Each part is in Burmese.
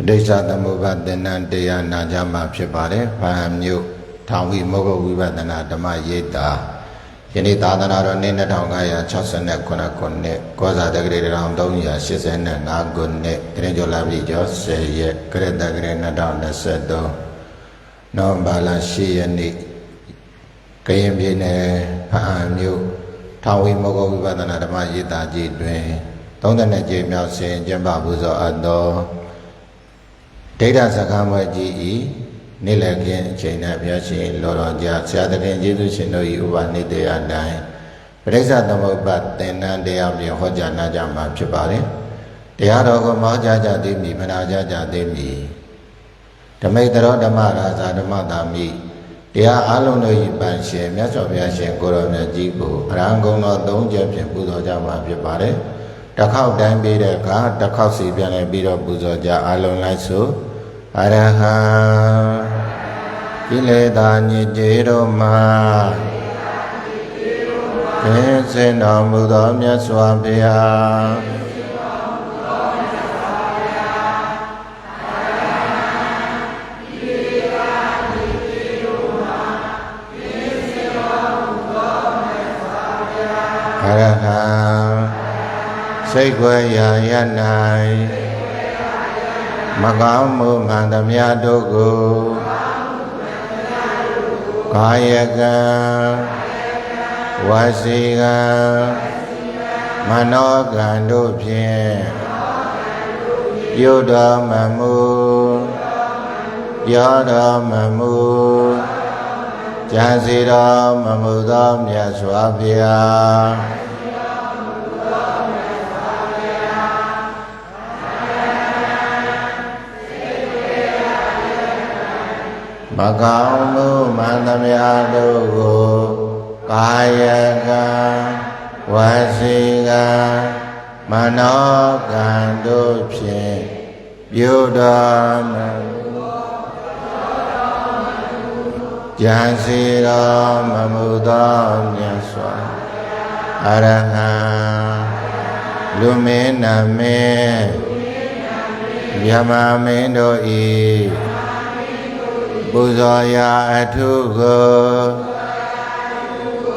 ဒိဋ္ဌသမုပ္ပါဒသင်္นานတရားနာကြမှာဖြစ်ပါတယ်။ဘာမျိုးထောင်ဝိမောဂဝိပဿနာဓမ္မရိပ်တာယနေ့သာသနာတော်နှစ်2569ခုနှစ်ကောဇာတက္ကရာ1385ခုနှစ်တရင်ကျော်လာပြီကျော်10ရက်ကရတက္ကရာ2023နောင်ဘာလ10ရက်နေ့ကရင်ပြည်နယ်ဘာမျိုးထောင်ဝိမောဂဝိပဿနာဓမ္မရိပ်တာကြီးတွင်32ကြိမ်မြောက်စဉ်ကျင်းပပူဇော်အပ်သောဒိဋ္ဌစကားမကြီးဤနေ့လည်ခင်းအချိန်၌ဘုရားရှင်လောတော်ကြဆရာသခင်ယေရှုရှင်တို့၏ဥပနိဒေယတိုင်းပရိစ္ဆသမုပ္ပါသင်္นานတရားဖြင့်ဟောကြားနာကြမှာဖြစ်ပါတယ်။တရားတော်ကိုမောကြားကြသည်မည်မနာကြကြသည်မည်ဓမ္မိတရောဓမ္မရာဇာဓမ္မတာမိတရားအလုံးတို့၏ပန်ရှင်မြတ်စွာဘုရားရှင်ကိုရောမြတ်ကြီးကိုအရဟံဂုဏ်တော်3ချက်ဖြင့်ပူဇော်ကြမှာဖြစ်ပါတယ်။တစ်ခေါက်တိုင်းပြီးတဲ့အခါတစ်ခေါက်စီပြန်လည်ပြီးတော့ပူဇော်ကြအလုံးလိုက်ဆိုအရဟံကိလေသာညစ်ကြေးတို့မှာကင်းစင်တော်မူသောမြတ်စွာဘုရားအရဟံစိတ်ွယ်ရာရ၌မကောင်းမှုမှန်သမျှတို့ကိုကာယကံဝစီကံမနောကံတို့ဖြင့်ပြုတော်မမူပြောတော်မမူကြံစီတော်မမူသောမြတ်စွာဘုရားမကောင်းမှုမှန်သမျှတို့ကိုကာယကံဝစီကံမနောကံတို့ဖြင့်ပြုတော်မူကြံစီတော်မမူသောမြတ်စွာအရဟံလူမင်းနာမင်းမြမမင်းတို့ဤပူဇော်ရာအထုကို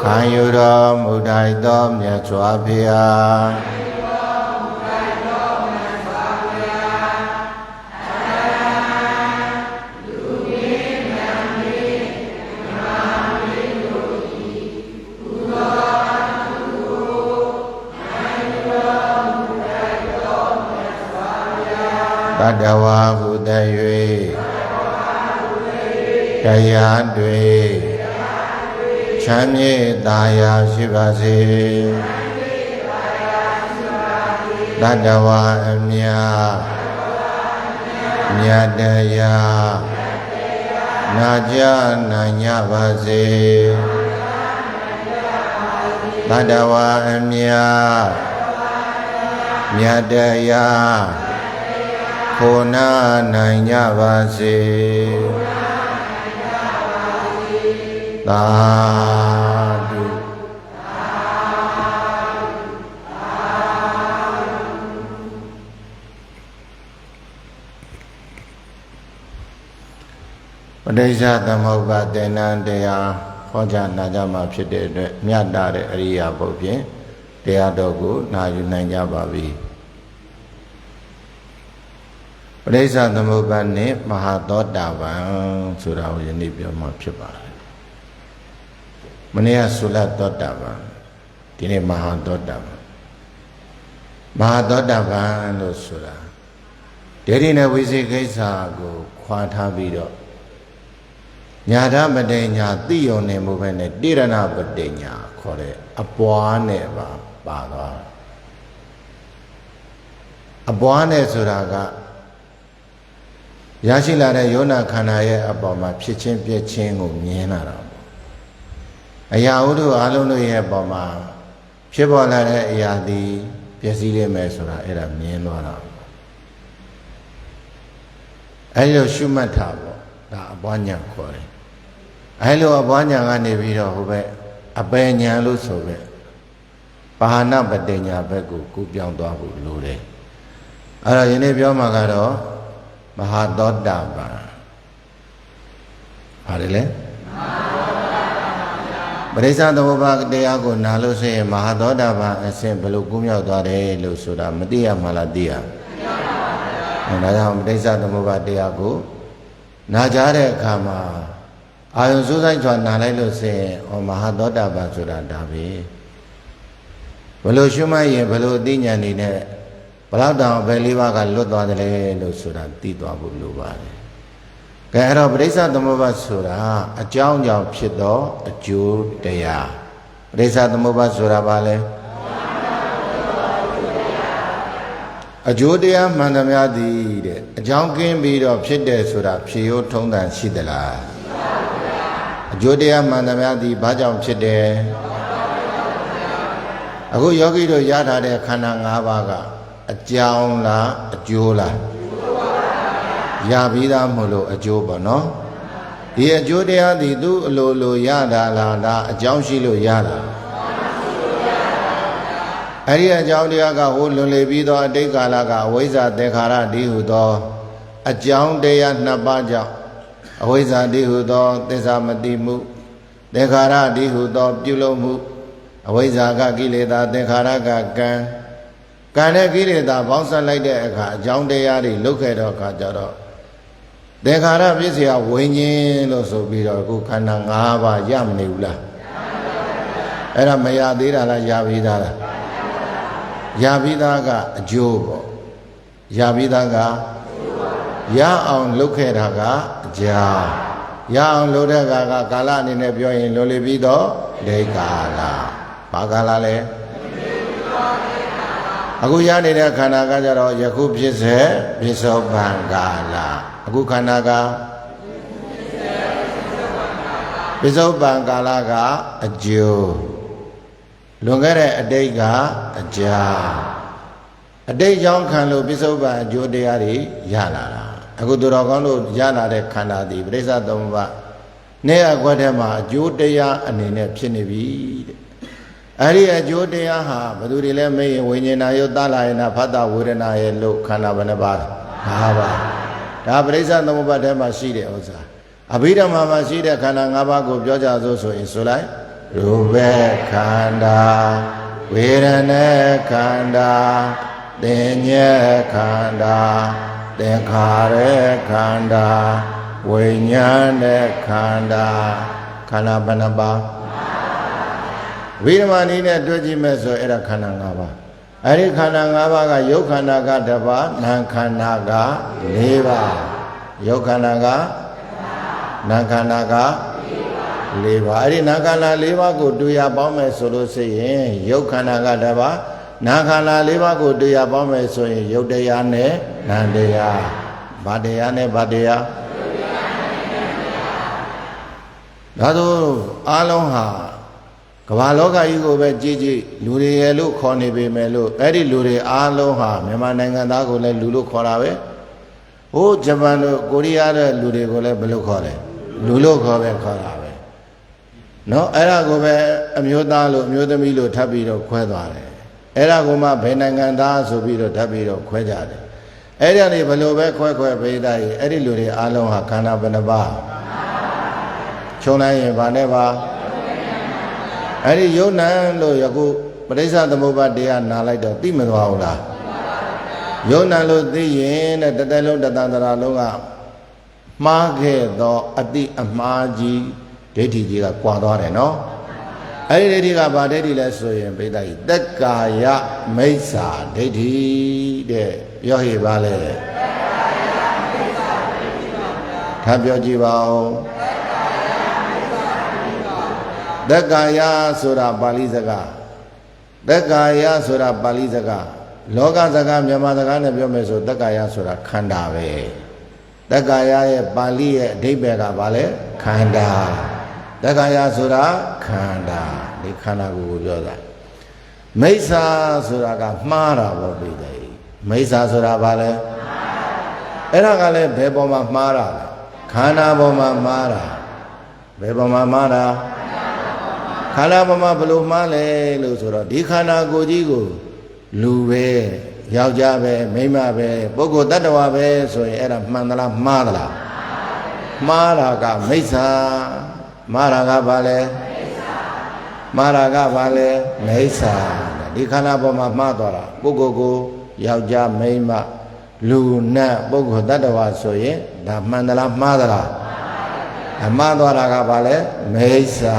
ခံယူတော်မူတိုက်သောမြတ်စွာဘုရားတတဝါဟုတ၍တရားတွေချမ်းမြေ့သာယာရှိပါစေတတဝါအမြတ်မြတ်တရားနာကြနိုင်ကြပါစေတတဝါအမြတ်မြတ်တရားခိုနာနိုင်ကြပါစေသာဓုပဋိစ္စသမုပ္ပါသင်္นานတရားဟောကြားနာကြမှာဖြစ်တဲ့အတွက်မြတ်တာတဲ့အရိယာပုဒ်ဖြင့်တရားတော်ကိုနာယူနိုင်ကြပါပြီပဋိစ္စသမုပ္ပါနှင့်မဟာသောတာပန်ဆိုတာကိုယနေ့ပြောမှာဖြစ်ပါတယ်မနေ့ကသုလသောတာပန်ဒီနေ့မဟာသောတာပန်မဟာသောတာပန်လို့ဆိုတာဒိဋ္ဌိနဲ့ဝိသိကိစ္စကိုခွာထားပြီးတော့ညာဓမတေညာသိယုံနေမှုပဲနဲ့တိရဏပတေညာခေါ်တဲ့အပွားနဲ့ပါသွားအပွားနဲ့ဆိုတာကရရှိလာတဲ့ယောနာခန္ဓာရဲ့အပေါ်မှာဖြစ်ချင်းပြည့်ချင်းကိုမြင်လာတာအရာဝတ္ထုအလုံးတို့ရဲ့အပေါ်မှာဖြစ်ပေါ်လာတဲ့အရာသည်ပျက်စီးလိမ့်မယ်ဆိုတာအဲ့ဒါမြင်သွားတာအဲ့လိုရှုမှတ်တာပေါ့ဒါအပွားညာခေါ်တယ်အဲ့လိုအပွားညာကနေပြီးတော့ဟိုဘက်အပယ်ညာလို့ဆိုပဲပါဟနပတေညာဘက်ကိုကူးပြောင်းသွားဖို့လိုတယ်အဲ့တော့ယနေ့ပြောမှာကတော့ မဟာသောတာပန်ပါတယ်လေပရိစ္ဆသမုပ္ပါတရားကိုနာလို့ဆိုရင်မဟာသောတာပန်အစဉ်ဘယ်လိုကူးမြောက်သွားတယ်လို့ဆိုတာမသိရမှလားသိရဒါကြောင့်ပရိစ္ဆသမုပ္ပါတရားကိုနာကြတဲ့အခါမှာအာယုံစိုးဆိုင်စွာနာလိုက်လို့ဆိုရင်မဟာသောတာပန်ဆိုတာဒါပဲဘယ်လိုရှုမှတ်ရင်ဘယ်လိုအသိဉာဏ်နေနဲ့ဘလောက်တောင်ဘယ်လေးပါးကလွတ်သွားတယ်လို့ဆိုတာသိသွားဖို့လိုပါတယ်ကဲအဲ့တော့ပရိစ္ဆသမုပ္ပါဆိုတာအကြောင်းကြောင့်ဖြစ်သောအကျိုးတရားပရိစ္ဆသမုပ္ပါဆိုတာဘာလဲအကျိုးတရားမှန်သမျှသည်တဲ့အကြောင်းကင်းပြီးတော့ဖြစ်တယ်ဆိုတာဖြေရိုးထုံးတန်ရှိသလားအကျိုးတရားမှန်သမျှသည်ဘာကြောင့်ဖြစ်တယ်အခုယောဂီတို့ရထားတဲ့ခန္ဓာ၅ပါးကအကြောင်းလားအကျိုးလားရပြီးသားမို့လို့အကျိုးပေါ့နော်ဒီအကျိုးတရားသည်သူ့အလိုလိုရတာလားဒါအကြောင်းရှိလို့ရတာအဲ့ဒီအကြောင်းတရားကဟိုလွန်လေပြီးသောအတိတ်ကာလကအဝိဇ္ဇာသင်္ခါရတည်းဟုသောအကြောင်းတရားနှစ်ပါးကြောင့်အဝိဇ္ဇာတည်းဟုသောသစ္စာမတိမှုသင်္ခါရတည်းဟုသောပြုလုပ်မှုအဝိဇ္ဇာကကိလေသာသင်္ခါရကကံနဲ့ကိလေသာပေါင်းစပ်လိုက်တဲ့အခါအကြောင်းတရားတွေလုတ်ခဲ့တော့အခါကျတော့သင်္ခါရပြည့်စရာဝိညာဉ်လို့ဆိုပြီးတော့အခုခန္ဓာ၅ပါးရမနေဘူးလားအဲ့ဒါမရသေးတာလားရပြီးသားလားရပြီးသားကအကျိုးပေါ့ရပြီးသားကရအောင်လုပ်ခဲ့တာကအကြောင်းရအောင်လုပ်တဲ့ကကာလအနေနဲ့ပြောရင်လွန်လေပြီးတော့ဒိဋ္ဌကာလဘာကာလလဲအခုရနေတဲ့ခန္ဓာကကြတော့ယခုဖြစ်စေပစ္စုပန်ကာလအခုခန္ဓာကပစ္စုပန်ကာလကအကျိုးလွန်ခဲ့တဲ့အတိတ်ကအကြောင်းအတိတ်ကြောင့်ခံလို့ပစ္စုပန်အကျိုးတရားတွေရလာတာအခုသူတော်ကောင်းတို့ရလာတဲ့ခန္ဓာသည်ပရိစ္ဆသမုပ္ပါနဲ့အကွက်ထဲမှာအကျိုးတရားအနေနဲ့ဖြစ်နေပြီတဲ့အဲ့ဒီအကျိုးတရားဟာဘယ်သူတွေလဲမေးရင်ဝိညာဏယုတ်သလယနာဖတ်တာဝေဒနာရဲ့လို့ခန္ဓာဘယ်နှပါးလဲ၅ပါးဒါပရိစ္ဆသမုပ္ပါထဲမှာရှိတဲ့ဥစ္စာအဘိဓမ္မာမှာရှိတဲ့ခန္ဓာ၅ပါးကိုပြောကြစို့ဆိုရင်ဆိုလိုက်ရူပခန္ဓာဝေဒနာခန္ဓာသင်ညေခန္ဓာသင်္ခါရခန္ဓာဝိညာဏခန္ဓာခန္ဓာဘယ်နှပါးဝိဓမ္မာနည်းနဲ့တွေ့ကြည့်မဲ့ဆိုအဲ့ဒါခန္ဓာ၅ပါးအဲ့ဒီခန္ဓာ၅ပါးကယုတ်ခန္ဓာကတစ်ပါးနာမ်ခန္ဓာက၄ပါးယုတ်ခန္ဓာကနာမ်ခန္ဓာက၄ပါးအဲ့ဒီနာမ်ခန္ဓာ၄ပါးကိုတွေ့ရပေါင်းမယ်ဆိုလို့ရှိရင်ယုတ်ခန္ဓာကတစ်ပါးနာမ်ခန္ဓာ၄ပါးကိုတွေ့ရပေါင်းမယ်ဆိုရင်ယုတ်တရားနဲ့နာမ်တရားဘာတရားနဲ့ဘာတရားဒါဆိုအားလုံးဟာကမ္ဘာလောကကြီးကိုပဲကြည့်ကြည့်လူတွေရဲ့လို့ခေါ်နေပေမဲ့လို့အဲ့ဒီလူတွေအားလုံးဟာမြန်မာနိုင်ငံသားကိုလည်းလူလို့ခေါ်တာပဲဟိုဂျပန်တို့ကိုရီးယားတဲ့လူတွေကိုလည်းဘယ်လိုခေါ်လဲလူလို့ခေါ်တာပဲနော်အဲ့ဒါကိုပဲအမျိုးသားလို့အမျိုးသမီးလို့ထပ်ပြီးတော့ခွဲသွားတယ်အဲ့ဒါကိုမှဘယ်နိုင်ငံသားဆိုပြီးတော့ထပ်ပြီးတော့ခွဲကြတယ်အဲ့ဒါတွေဘယ်လိုပဲခွဲပေးတာကြီးအဲ့ဒီလူတွေအားလုံးဟာခန္ဓာဘယ်နှပါးခြုံလိုက်ရင်ဗာနဲ့ပါအဲ့ဒီယုံနံလို့ယခုပရိစ္ဆသမုပ္ပါတရားနာလိုက်တော့သိမသွားဘူးလားယုံနံလို့သိရင်တဲ့တစ်သက်လုံးတသန္တရာလုံးကမှားခဲ့သောအတိအမှားကြီးဒိဋ္ဌိကြီးကကွာသွားတယ်နော်အဲ့ဒီဒိဋ္ဌိကဘာဒိဋ္ဌိလဲဆိုရင်ပိဋကကြီးသက်ကာယမိစ္ဆာဒိဋ္ဌိတဲ့ပြောဟိပါလေထပ်ပြောကြည့်ပါဦးသက်ကာယဆိုတာပါဠိစကားသက်ကာယဆိုတာပါဠိစကားလောကစကားမြန်မာစကားနဲ့ပြောမယ်ဆိုသက်ကာယဆိုတာခန္ဓာပဲသက်ကာယရဲ့ပါဠိရဲ့အဓိပ္ပာယ်ကဘာလဲခန္ဓာသက်ကာယဆိုတာခန္ဓာဒီခန္ဓာကိုပြောတာမိစ္ဆာဆိုတာကမှားတာပေါ့ပြည်တယ်မိစ္ဆာဆိုတာဘာလဲအဲ့ဒါကလည်းဘယ်ပေါ်မှာမှားတာလဲခန္ဓာပေါ်မှာမှားတာဘယ်ပေါ်မှာမှားတာခန္ဓာပေါ်မှာဘယ်လိုမှားလဲလို့ဆိုတော့ဒီခန္ဓာကိုယ်ကြီးကိုလူပဲ ယောက်ျားပဲမိန်းမပဲပုဂ္ဂိုလ်တ attva ပဲဆိုရင်အဲ့ဒါမှန်သလားမှားသလားမှားတာကမိစ္ဆာမှားတာကဘာလဲမှားတာကဘာလဲမိစ္ဆာဒီခန္ဓာပေါ်မှာမှားသွားတာပုဂ္ဂိုလ်ကိုယောက်ျားမိန်းမလူနတ်ပုဂ္ဂိုလ်တ attva ဆိုရင်ဒါမှန်သလားမှားသလားမှားသွားတာကဘာလဲမိစ္ဆာ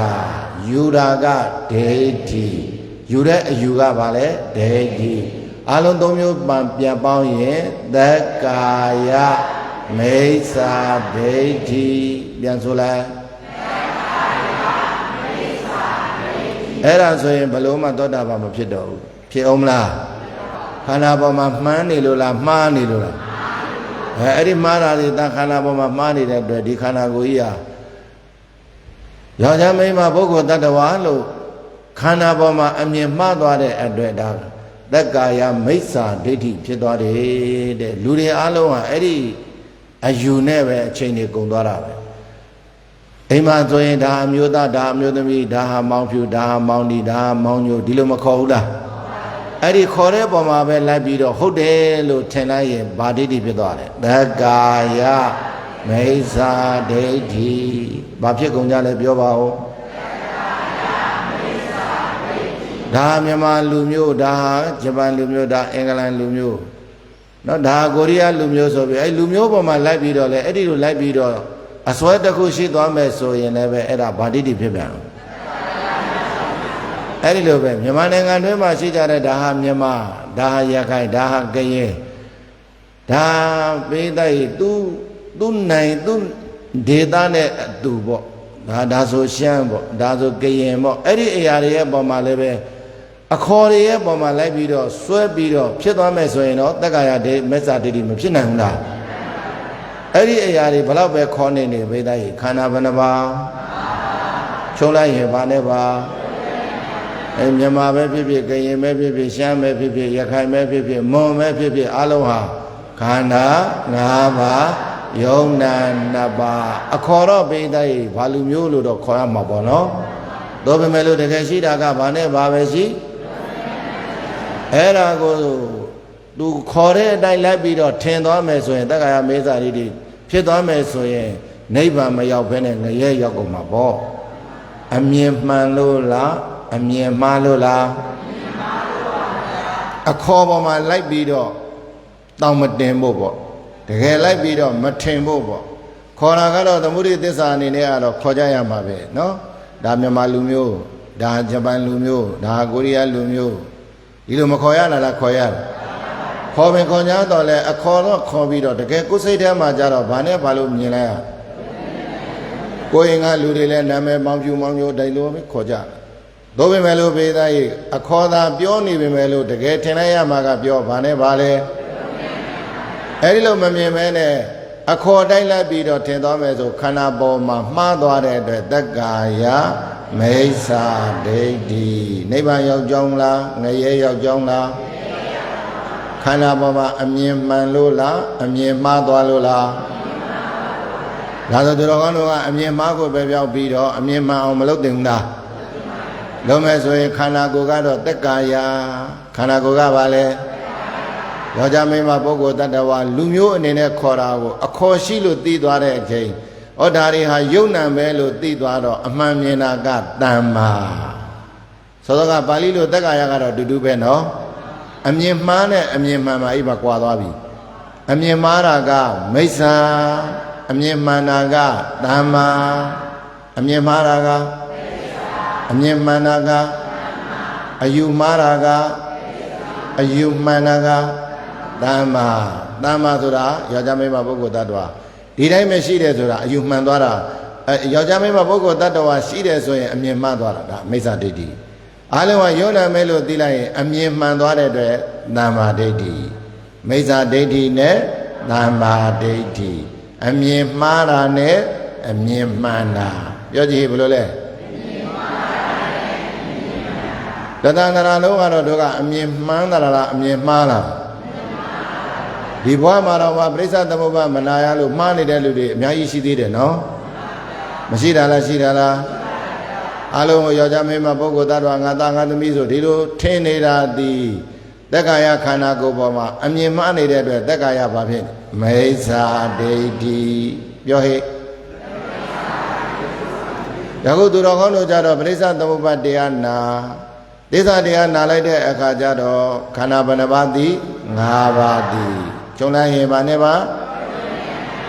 ယူတာကဒိဋ္ဌိယူတဲ့အယူကဘာလဲဒိဋ္ဌိအလုံးသုံးမျိုးပြန်ပေါင်းရင်သက္ကာယမိစ္ဆာဒိဋ္ဌိပြန်ဆိုလိုက်အဲ့ဒါဆိုရင်ဘလို့မှသောတာပန်မဖြစ်တော့ဘူးဖြစ်အောင်မလားခန္ဓာပေါ်မှာမှန်းနေလို့လားမှားနေလို့လားအဲ့ဒီမှားတာတွေတခန္ဓာပေါ်မှာမှားနေတဲ့အတွက်ဒီခန္ဓာကိုယ်ကြီးဟာယောက်ျားမိန်းမပုဂ္ဂိုလ်တ attva လို့ခန္ဓာပေါ်မှာအမြင်မှားသွားတဲ့အတွက်ဒါသက္ကာယမိစ္ဆာဒိဋ္ဌိဖြစ်သွားတယ်တဲ့လူတွေအားလုံးဟာအဲ့ဒီအယူနဲ့ပဲအချိန်တွေကုန်သွားတာပဲအိမ်မှာဆိုရင်ဒါအမျိုးသားဒါအမျိုးသမီးဒါဟာမောင်ဖြူဒါဟာမောင်ဒီဒါဟာမောင်ညိုဒီလိုမခေါ်ဘူးလားအဲ့ဒီခေါ်တဲ့ပုံမှာပဲလိုက်ပြီးတော့ဟုတ်တယ်လို့ထင်လိုက်ရင်ဗာဒိဋ္ဌိဖြစ်သွားတယ်သက္ကာယမိစ္ဆာဒိဋ္ဌိဘာဖြစ်ကုန်ကြလဲပြောပါဦးဒါမြန်မာလူမျိုးဒါဂျပန်လူမျိုးဒါအင်္ဂလန်လူမျိုးနော်ဒါကိုရီးယားလူမျိုးဆိုပြီးအဲ့လူမျိုးပေါ်မှာလိုက်ပြီးတော့လေအဲ့ဒီလိုလိုက်ပြီးတော့အစွဲတစ်ခုရှိသွားမယ်ဆိုရင်လည်းပဲအဲ့ဒါဗာဒိဋ္ဌိဖြစ်ပြန်တယ်အဲ့ဒီလိုပဲမြန်မာနိုင်ငံတွင်းမှာရှိကြတဲ့ဒါဟာမြန်မာဒါဟာရခိုင်ဒါဟာကရင်ဒါပေးတဲ့သူနိုင်သူဒေသနဲ့အတူပေါ့ဒါဆိုရှမ်းပေါ့ဒါဆိုကရင်ပေါ့အဲ့ဒီအရာတွေရဲ့ပေါ်မှာလည်းပဲအခေါ်တွေရဲ့ပေါ်မှာလိုက်ပြီးတော့ဆွဲပြီးတော့ဖြစ်သွားမယ်ဆိုရင်တော့တက္ကာယဒိမစ္ဆာဒိဋ္ဌိမဖြစ်နိုင်ဘူးလားအဲ့ဒီအရာတွေဘလောက်ပဲခေါ်နေနေပေးတဲ့ခန္ဓာဘယ်နှပါချုံလိုက်ရင်ဘာနဲ့ပါမြန်မာပဲဖြစ်ဖြစ်ကရင်ပဲဖြစ်ဖြစ်ရှမ်းပဲဖြစ်ဖြစ်ရခိုင်ပဲဖြစ်ဖြစ်မွန်ပဲဖြစ်ဖြစ်အလုံးဟာခန္ဓာ၅ပါးယုံနာနှစ်ပါးအခေါ်တော့ပေးတဲ့ဘာလူမျိုးလို့တော့ခေါ်ရမှာပေါ့နော်တော့ပေမဲ့လို့တကယ်ရှိတာကဘာနဲ့ဘာပဲရှိအဲ့ဒါကိုသူခေါ်တဲ့အတိုင်းလိုက်ပြီးတော့ထင်သွားမယ်ဆိုရင်တက္ကာယမိစ္ဆာဒိဋ္ဌိဖြစ်သွားမယ်ဆိုရင်နိဗ္ဗာန်မရောက်ဘဲနဲ့ငရဲရောက်ကုန်မှာပေါ့အမြင်မှန်လို့လားအမြင်မှားလို့လားအခေါ်ပေါ်မှာလိုက်ပြီးတော့တောင်းမတင်ဖို့ပေါ့တကယ်လိုက်ပြီးတော့မထင်ဖို့ပေါ့ခေါ်တာကတော့သမုဒိသစ္စာအနေနဲ့ကတော့ခေါ်ကြရမှာပဲเนาะဒါမြန်မာလူမျိုးဒါဂျပန်လူမျိုးဒါကိုရီးယားလူမျိုးဒီလိုမခေါ်ရလားခေါ်ရခေါ်ပင်ခေါ်냐တော့လဲအခေါ်တော့ခေါ်ပြီးတော့တကယ်ကိုယ်စိတ်ထဲမှာကြတော့ဘာနဲ့ဘာလို့မြင်လိုက်ရကိုယ်ရင်ကလူတွေလဲနာမည်မောင်ဖြူမောင်ညိုတိုင်လို့ပဲခေါ်ကြသို့ပေမဲ့လို့ဘေးသားကြီးအခေါ်သာပြောနေပေမဲ့လို့တကယ်ထင်လိုက်ရမှာကပြောဘာနဲ့ဘာလဲအဲ့ဒီလိုမမြင်မဲနဲ့အခေါ်တိုင်းလိုက်ပြီးတော့ထင်သွားမယ်ဆိုခန္ဓာပေါ်မှာမှားသွားတဲ့အတွက်တက္ကာယမိစ္ဆာဒိဋ္ဌိနိဗ္ဗာန်ရောက်ကြောင်းလားငရဲရောက်ကြောင်းလားခန္ဓာပေါ်မှာအမြင်မှန်လို့လားအမြင်မှားသွားလို့လားဒါဆိုသူတော်ကောင်းတို့ကအမြင်မှားကိုပဲပြောက်ပြီးတော့အမြင်မှန်အောင်မလုပ်သင့်ဘူးလားလုံးမဲ့ဆိုရင်ခန္ဓာကိုယ်ကတော့တက္ကာယခန္ဓာကိုယ်ကဘာလဲယောက်ျားမိန်းမပုဂ္ဂိုလ်တ attva လူမျိုးအနေနဲ့ခေါ်တာကိုအခေါ်ရှိလို့သိသွားတဲ့အချိန်ဩဒါတွေဟာယုံနံပဲလို့သိသွားတော့အမှန်မြင်တာကတမ္မာသောသောကပါဠိလိုတက္ကာယကတော့တူတူပဲနော်အမြင်မှားနဲ့အမြင်မှန်မှာအိပ်မှာကွာသွားပြီအမြင်မှားတာကမိစ္ဆာအမြင်မှန်တာကတမ္မာအမြင်မှားတာကအမြင်မှန်တာကအယူမှားတာကအယူမှန်တာကတမ္မာဆိုတာယောက်ျားမိန်းမပုဂ္ဂိုလ်တ attva ဒီတိုင်းပဲရှိတယ်ဆိုတာအယူမှန်သွားတာယောက်ျားမိန်းမပုဂ္ဂိုလ်တ attva ရှိတယ်ဆိုရင်အမြင်မှားသွားတာဒါမိစ္ဆာဒိဋ္ဌိအားလုံးကယုံနာမဲလို့သိလိုက်ရင်အမြင်မှန်သွားတဲ့အတွက်တမ္မာဒိဋ္ဌိမိစ္ဆာဒိဋ္ဌိနဲ့တမ္မာဒိဋ္ဌိအမြင်မှားတာနဲ့အမြင်မှန်တာပြောကြည့်ဘယ်လိုလဲတသန္တရာလုံးကတော့တို့ကအမြင်မှန်တာလားအမြင်မှားလားဒီဘဝမှာတော့ပရိစ္ဆသမုပ္ပါမနာရလို့မှားနေတဲ့လူတွေအများကြီးရှိသေးတယ်နော်မရှိတာလားရှိတာလားအလုံးကိုယောက်ျားမင်းမပုဂ္ဂိုလ်တ attva ငါသားငါသမီးဆိုဒီလိုထင်နေတာဒီ တက္ကာယခန္ဓာကိုယ်ပေါ်မှာအမြင်မှန်းနေတဲ့အတွက်တက္ကာယဘာဖြစ်မိစ္ဆာဒိဋ္ဌိပြောဟိယခုသူတော်ကောင်းတို့ကြတော့ပရိစ္ဆသမုပ္ပါဒ်တရားနာသစ္စာတရားနာလိုက်တဲ့အခါကျတော့ခန္ဓာဘယ်နှပါးသည်၅ပါးသည်ကျုံလိုက်ရင်ဗာနဲ့ပါ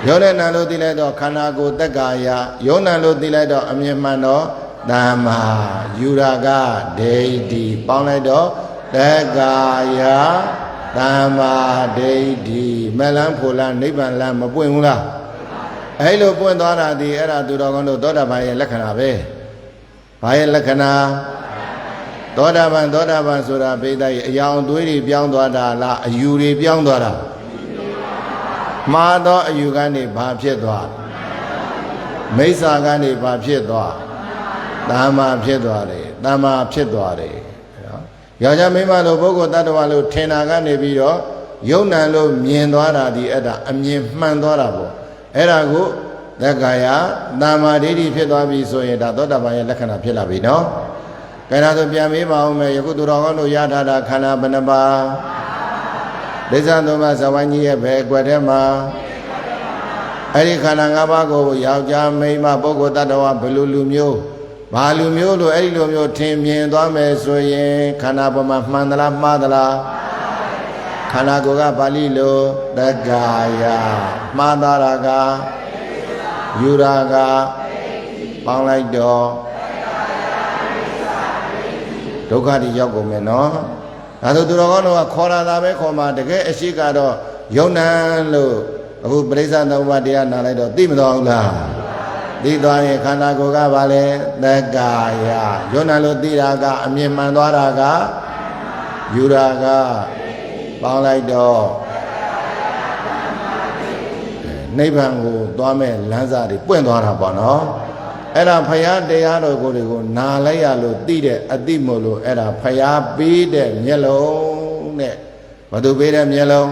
ယောနဲ့နာလို့သိလိုက်တော့ခန္ဓာကိုယ်တက္ကာယယောနာလို့သိလိုက်တော့အမြင်မှန်တော့သမ္မာယူရာဂဒိဋ္ဌိပေါင်းလိုက်တော့တက္ကာယသမ္မာဒိဋ္ဌိမလန်းဖို့လားနိဗ္ဗာန်လားမပွင့်ဘူးလားအဲ့လိုပွင့်သွားတာဒီအဲ့ဒါသူတော်ကောင်းတို့သောတာပန်ရဲ့လက္ခဏာပဲဘာရဲ့လက္ခဏာသောတာပန်ဆိုတာဘိသိက်အယောင်သွေးတွေပြောင်းသွားတာလားအယူတွေပြောင်းသွားတာမှားသောအယူကနေဘာဖြစ်သွားမိစ္ဆာကနေဘာဖြစ်သွားသမ္မာဖြစ်သွားတယ်သမ္မာဖြစ်သွားတယ်နော်ယောက်ျားမိန်းမလို့ပုဂ္ဂိုလ်တ attva လို့ထင်တာကနေပြီးတော့ယုံ nant လို့မြင်သွားတာဒီအဲ့ဒါအမြင်မှန်သွားတာပေါ့အဲ့ဒါကိုသက္ကာယသမ္မာဒိဋ္ဌိဖြစ်သွားပြီဆိုရင်ဒါသောတာပန်ရဲ့လက္ခဏာဖြစ်လာပြီနော်ကဲဒါဆိုပြန်မေးပါဦးမယ်ယခုသူတော်ကောင်းတို့ရထားတာခန္ဓာဘယ်နှပါးဒိဋ္ဌံသုံးပါးဇဝိုင်းကြီးရဲ့ဘယ်ကွက်ထဲမှာအဲ့ဒီခန္ဓာ၅ပါးကိုယောက်ျားမိန်းမပုဂ္ဂိုလ်တ attva ဘယ်လိုလူမျိုးဘာလူမျိုးလို့အဲ့ဒီလိုမျိုးထင်မြင်သွားမယ်ဆိုရင်ခန္ဓာပေါ်မှာမှန်သလားမှားသလားခန္ဓာကိုယ်ကပါဠိလိုတက္ကာယမှားသားတာကယူရာကပေါင်းလိုက်တော့ဒုက္ခတိရောက်ကုန်မယ်နော်ဒါဆိုသူတော်ကောင်းတို့ကခေါ်လာတာပဲခေါ်မှာတကယ်အရှိကတော့ယုံ nant လို့အခုပရိစ္ဆသမုပ္ပါဒ်တရားနာလိုက်တော့သိမတော်ဘူးလားသိသွားရင်ခန္ဓာကိုယ်ကဘာလဲသက္ကာယယုံ nant လို့သိတာကအမြင်မှန်သွားတာကယူရာကပေါင်းလိုက်တော့နိဗ္ဗာန်ကိုသွားမဲ့လမ်းစာတွေပွင့်သွားတာပေါ့နော်အဲ့ဒါဖရာတရားတော်ကိုတွေကိုနာလိုက်ရလို့သိတဲ့အသိမို့လို့အဲ့ဒါဖရာပေးတဲ့မျက်လုံးနဲ့ဘာသူပေးတဲ့မျက်လုံး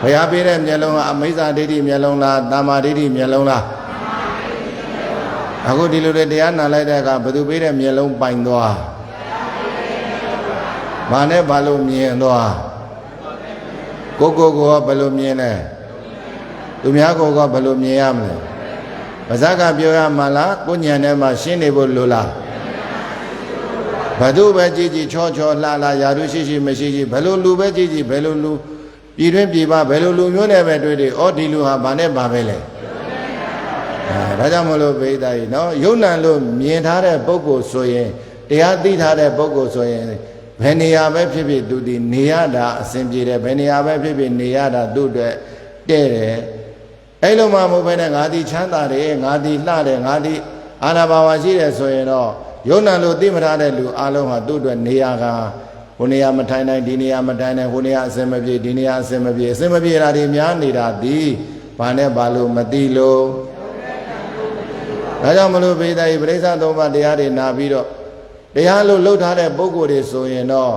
ဖရာပေးတဲ့မျက်လုံးကအမိစ္ဆာဒိဋ္ဌိမျက်လုံးလားသမ္မာဒိဋ္ဌိမျက်လုံးလားအခုဒီလိုတွေတရားနာလိုက်တဲ့အခါဘာသူပေးတဲ့မျက်လုံးပိုင်သွားဘာနဲ့ဘာလို့မြင်သွားကိုကဘယ်လိုမြင်လဲသူများကိုကဘယ်လိုမြင်ရမလဲပါဇက်ကပြောရမှာလားကိုညံထဲမှာရှင်းနေဖို့လိုလားဘသူပဲကြည်ကြည်ချောချောလှလှရာထူးရှိရှိမရှိရှိဘယ်လိုလူပဲကြည်ကြည်ဘယ်လိုလူပြည်တွင်းပြည်ပဘယ်လိုလူမျိုးနဲ့ပဲတွေ့တယ်ဩဒီလူဟာဘာနဲ့ဘာပဲလဲဒါကြောင့်မလို့ပိဋကကြီးနော်ယုံ nant လို့မြင်ထားတဲ့ပုဂ္ဂိုလ်ဆိုရင်တရားသိထားတဲ့ပုဂ္ဂိုလ်ဆိုရင်ဘယ်နေရာပဲဖြစ်ဖြစ်သူဒီနေရတာအစဉ်ပြေတယ်ဘယ်နေရာပဲဖြစ်ဖြစ်နေရတာသူ့အတွက်တဲ့တယ်အဲ့လိုမှမဟုတ်ဘဲနဲ့ငါဒီချမ်းသာတယ်ငါဒီလှတယ်ငါဒီအာနာဘာဝရှိတယ်ဆိုရင်တော့ယုံ nant လို့သိမထားတဲ့လူအလုံးဟာသူ့အတွက်နေရာကဟိုနေရာမထိုင်နိုင်ဒီနေရာမထိုင်နိုင်ဟိုနေရာအစင်မပြေဒီနေရာအစင်မပြေအစင်မပြေတာတွေများနေတာဒီဘာနဲ့ဘာလို့မသိလို့ဒါကြောင့်မလို့ပိဋကကြီးပရိစ္ဆသုံးပါးတရားတွေနာပြီးတော့တရားလို့လှုပ်ထားတဲ့ပုဂ္ဂိုလ်တွေဆိုရင်တော့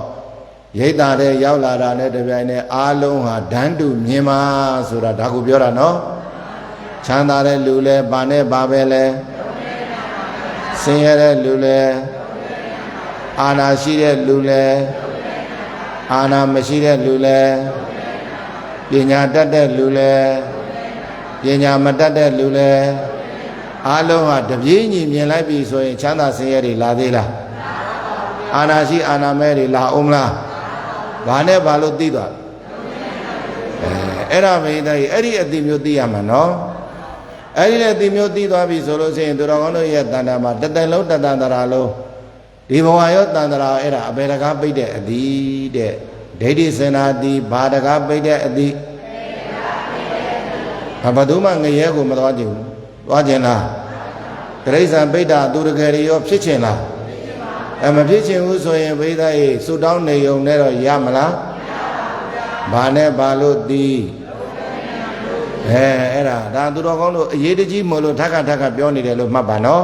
ရိတ်တာတဲ့ရောက်လာတာနဲ့တပြိုင်နက်အားလုံးဟာဓာန်တူမြင်ပါဆိုတာဒါကိုပြောတာနော်ချမ်းသာတဲ့လူလဲဘာနဲ့ဘာပဲလဲဆင်းရဲတဲ့လူလဲအာနာရှိတဲ့လူလဲအာနာမရှိတဲ့လူလဲပညာတတ်တဲ့လူလဲပညာမတတ်တဲ့လူလဲအားလုံးဟာတပြေးညီမြင်လိုက်ပြီဆိုရင်ချမ်းသာဆင်းရဲတွေလာသေးလားအာနာရှိအာနာမဲတွေလာအောင်လားဘာနဲ့ဘာလို့သိသွားအဲ့ဒါမိသားကြီးအဲ့ဒီအတိမျိုးသိရမှာနော်အဲ့ဒီလေအတိမျိုးသိသွားပြီဆိုလို့ရှိရင်သူတော်ကောင်းတို့ရဲ့တဏ္ဍာမှာတသက်လုံးတတန်တရာလုံးဒီဘဝရောတန်တရာအဲ့ဒါအဘယ်တကားပိတ်တဲ့အတိတဲ့ဒိဋ္ဌိစင်နာတိဘာတကားပိတ်တဲ့အတိဘာသူမှငရဲကိုမသွားကြဘူးသွားခြင်းလားတိရစ္ဆာန်ပိတ်တာသူတကယ်ရောဖြစ်ခြင်းလားမဖြစ်ခြင်းဘူးဆိုရင်ဘိသားကြီးဆူတောင်းနေုံနဲ့တော့ရမလားဘာနဲ့ဘာလို့သိအဲ့ဒါသူတော်ကောင်းတို့အရေးတကြီးမလို့ထက်ခါပြောနေတယ်လို့မှတ်ပါနော်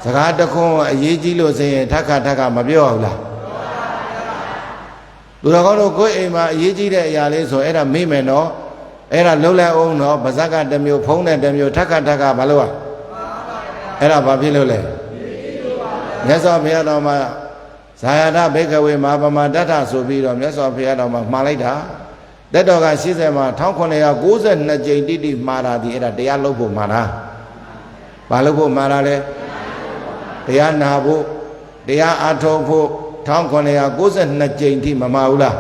စကားတခွန်းအရေးကြီးလို့ဆိုရင်ထက်ခါမပြောဘူးလားသူတော်ကောင်းတို့ကိုယ်အိမ်မှာအရေးကြီးတဲ့အရာလေးဆိုအဲ့ဒါမေ့မယ်နော်အဲ့ဒါလှုပ်လိုက်အောင်နော်ဗဇက်ကတစ်မျိုးဖုံးတဲ့တစ်မျိုးထက်ခါဘာလို့အဲ့ဒါဘာဖြစ်လို့လဲမြတ်စွာဘုရားတော်မှာ Sayada Bekaway Mabama Data Subido, Meso Piano Malaita. That dog I see them, Tonkonea goes and Najidi Mara, the Era de Alobo Mara. Balobo Marale, they are Nabu, they are Atopo, Tonkonea goes and Najidi Mamaula.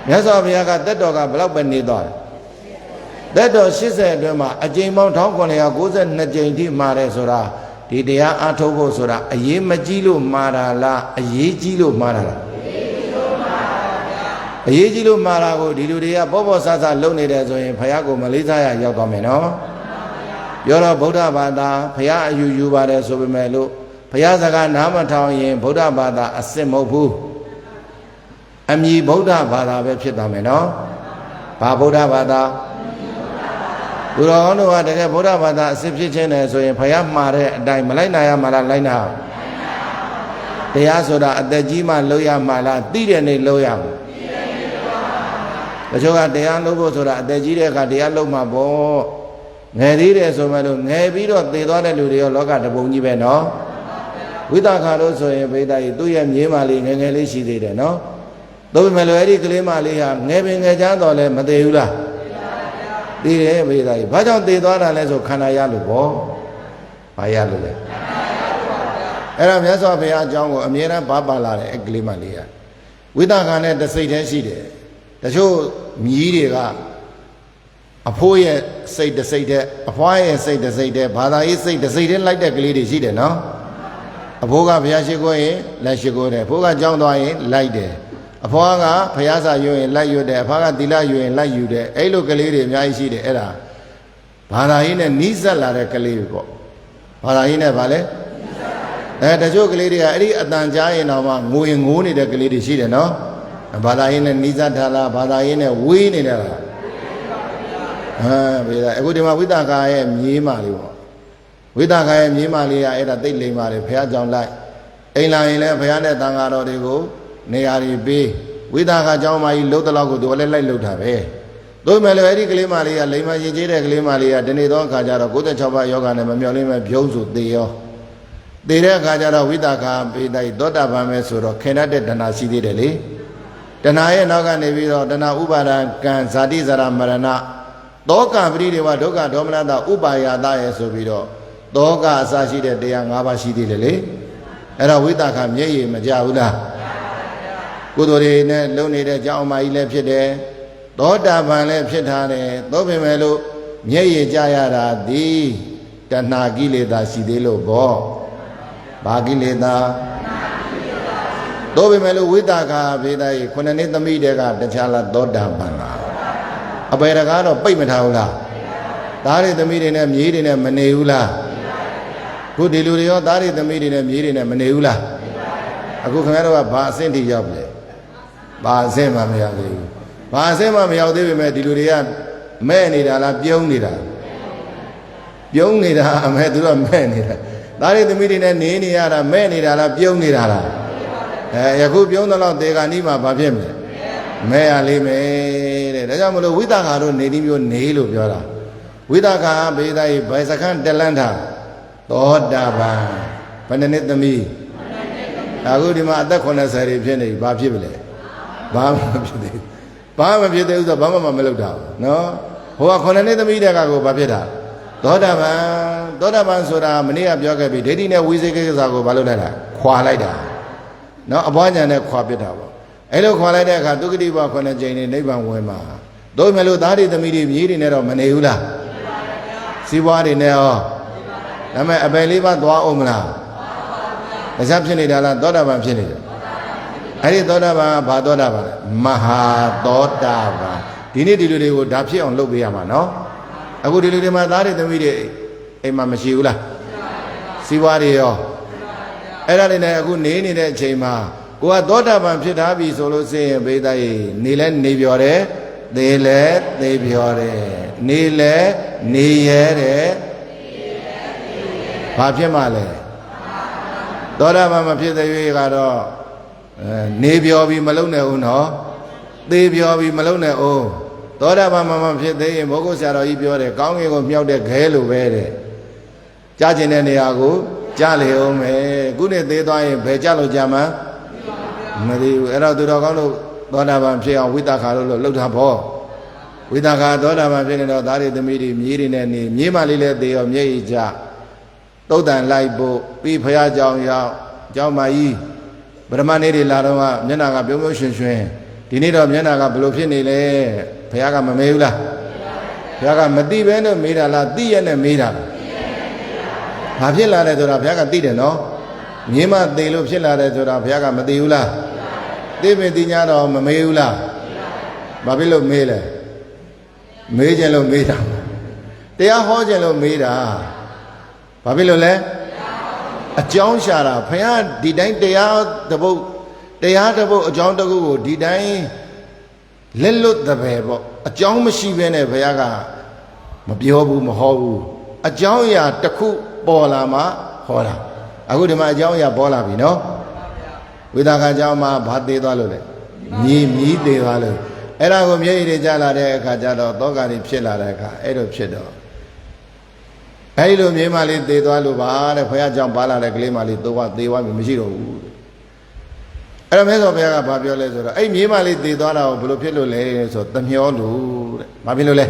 Meso Piaga, that dog I block when they die. That dog she said, a Jamon Tonkonea goes and Najidi Mare Sora. Dia Atobo Sura, a ye Majilo Marala, a ye Jilo Marala. A ye Jilo Marago, Diludia, Bobo Sasa, Lonely as in Payago, Malisa, Yakomeno. Yora Boda Bada, Paya Yu Bada Subimelo, Payazaga Namatown, Boda Bada, a Simobu. Ami Boda Bada, Vepitameno, Paboda Bada. You don't know what the Buddha was that Sipchin, so in Payam Mare, Dimalina Malalina. They also that the Jima Loya Mala, Didian Loyam. The Joga de Alobo, so that the Jira de Aloma Bo, Nedire, so Madu, Nevido, they don't do the Loga de Bungiveno. Without Caroso, Veda, Duyam Yemali, and Elishi did, no? Though Melody Klimalia, Nevin a Jandole, Madeula. They why don't they do unless of Kanayalu? Payalu. And I'm just of a young Amira Babala, a Glimalia. Without Hanet the Satan City. The show Media a poet say the Satan, a fire say the Satan, but I say the Satan like the Glady City, no? A Poga Piashigo, let you go there. Poga John Doy, like there. A Poga, Piazza, you and like you there, Paga Dilla, you and like you there. A look a lady, I see the era. Paraina Nisa la Recalico. Paraina Vale. The joke lady, I read at Danja in our moving wounded the lady, she no? Paraina Nisa Tala, Paraina, win in her. I would have with that guy and Yimali. With that guy and Yimali, I had a daily Mari, Piazza like. Ela in a Piana Dangaro de go. Neari B. With a Jama, load the logo to a little load have a. Though Melody Glimalia, Lima Jira Glimalia, Denidon Kajara, good at Chaba Yoga and Mamulima Biozu Deo. The Rea Kajara with a car, be thy daughter Bamesuro, Canada Danasi Deli. Danaya Naga Nevido, Dana Ubara, Can Sadizara Marana. Doka Bridiva Doga Domina, Ubaya Dia Sobido. Doga Sashi de Deangabashi Deli. And a with a cam ye, Majaula. Good lonely the Jama left there. Daughter Van left Shetane, Dobimelo, Ye Jayara, di Tanagile da Sidelo Bo Bagileda Dobimelo Widaka, Veda, Konanita Midega, the Chala Doda Banga. A Beragano Payment Haula. That is the meeting of Yidin and Maneula. Good deludio, that is the meeting of Yidin and Maneula. A good matter of Basinti Joble. Bazema Miali. Bazema Miali met Diluria, many that are Bionida. Bionida, a Medura Manida. That is the meeting and Ninia, many that are Bionida. Yaku Bionala de Ganima Babim. May I live me, the Jamolo Widaka, Nadim your nail of Yora. Widaka, Beda, Baisakan Delanda. Dodaban. Pandanet the me. I would him at the corner, Jenny, Babibile. Bama Pita is the Bama Meloda. No? Who are connected the media go Babida. Dodaban Sura, many of Yogabi, they didn't have Wizago Balona, Qualida. No, a boy and a quapita. Elo Qualida, Kadukiva, Kona Jane, Neva Wema. Do Melodari the medium year of Maneula. See what in there. I believe at Dwa Omna. The Samson Dodaban Finity. I thought about Badodava, Maha Dodava. Dini Dilu would dapsi on Lobiama, no? I would deliver my daddy the media, a Mamashula. Siwario. Era in a good name in that chamber. Who are Dodavan Pitabi solo say, Beda, Nilen Nibiore, they let Nibiore, Nile, Niere, Papiamale. Dodavan Pita Vigaro. Nebiobi Malone, no? They Biobi Malone, oh. Dora Mamma Pit, they Mogosara, Ibiore, Kong of Mio de Galo Vere. Judging any ago, Jolly Ome, good day, Pejalo Jama, မသိဘူးအဲ့တော့သူတော်ကောင်းတို့သောတာပန်ဖြစ်အောင်ဝိသခါလို့လှုပ်တာပေါ့ဝိသခါသောတာပန်ဖြစ်နေတော့သားတွေသမီးတွေမြေးတွေနဲ့နေမြေးမလေးလည်းသေရောမျက်ရည်ကျသုတ်တန်လိုက်ဖို့ပြီးဖရာကြောင်ရောက်ကျောင်းမကြီးဗရမနေ့တွေလာတော့မျက်နာကပြုံးပြုံးရွှင်ရွှင်ဒီနေ့တော့မျက်နာကဘလို့ဖြစ်နေလဲဖရာကမမေးဘူးလားဖရာကမသိဘဲနဲ့မေးတာလားသိရနဲ့မေးတာလားဘာဖြစ်လာတယ်ဆိုတာဘုရားကသိတယ်နော်မြင်းမသိလို့ဖြစ်လာတယ်ဆိုတာဘုရားကမသိဘူးလားသိပင်သိညာတော့မမေးဘူးလားဘာဖြစ်လို့မေးလဲမေးခြင်းလို့မေးတာတရားဟောခြင်းလို့မေးတာဘာဖြစ်လို့လဲအကြောင်းရှာတာဘုရားဒီတိုင်းတရားတစ်ပုဒ်အကြောင်းတစ်ခုကိုဒီတိုင်းလက်လွတ်တဲ့ပဲပေါ့အကြောင်းမရှိဘဲနဲ့ဘုရားကမပြောဘူးမဟောဘူးအကြောင်းအရာတစ်ခုပေါ်လာမှဟောတာအခုဒီမှာအကြောင်းအရာပေါ်လာပြီနော်ဝိသကအကြောင်းမှာဘာသေးသွားလို့လဲမြည်သေးသွားလို့အဲ့ဒါကိုမျက်ရည်တွေကျလာတဲ့အခါကျတော့သောကတွေဖြစ်လာတဲ့အခါအဲ့လိုဖြစ်တော့အဲ့ဒီလိုမြေမလေးသေသွားလို့ပါတဲ့ဘုရားကြောင့်ပါလာတဲ့ကလေးမလေးသေသွားပြီမရှိတော့ဘူးအဲ့တော့မြတ်စွာဘုရားကဘာပြောလဲဆိုတော့အဲ့မြေမလေးသေသွားတာကိုဘယ်လိုဖြစ်လို့လဲဆိုတော့သမျောလို့တဲ့ဘာဖြစ်လို့လဲ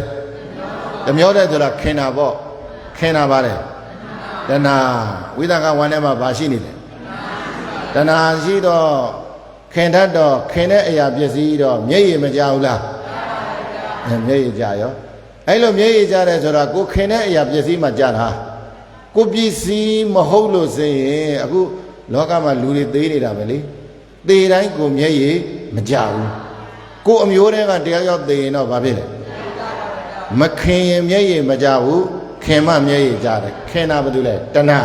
သမျောတဲ့ဆိုတာခင်တာပေါ့ခင်တာပါတယ်တဏှာဝိသကဝမ်းထဲမှာဘာရှိနေလဲတဏှာရှိတော့ခင်တတ်တော့ခင်တဲ့အရာပစ္စည်းတော့မျက်ရည်မကြဘူးလားမျက်ရည်ကြရောအဲ့လိုမျက်ရည်ကြတယ်ဆိုတာကိုခင်တဲ့အရာပစ္စည်းမှကြတာကိုပစ္စည်းမဟုတ်လို့ဆိုရင်အခုလောကမှာလူတွေသေးနေတာပဲလေသေတိုင်းကိုမျက်ရည်မကြဘူးကိုအမျိုးတွေကတရားရောက်သေရင်တော့ဘာဖြစ်လဲမခင်ရင်မျက်ရည်မကြဘူးခင်မမျက်ရည်ကြတယ်ခင်တာဘာလို့လဲတဏှာ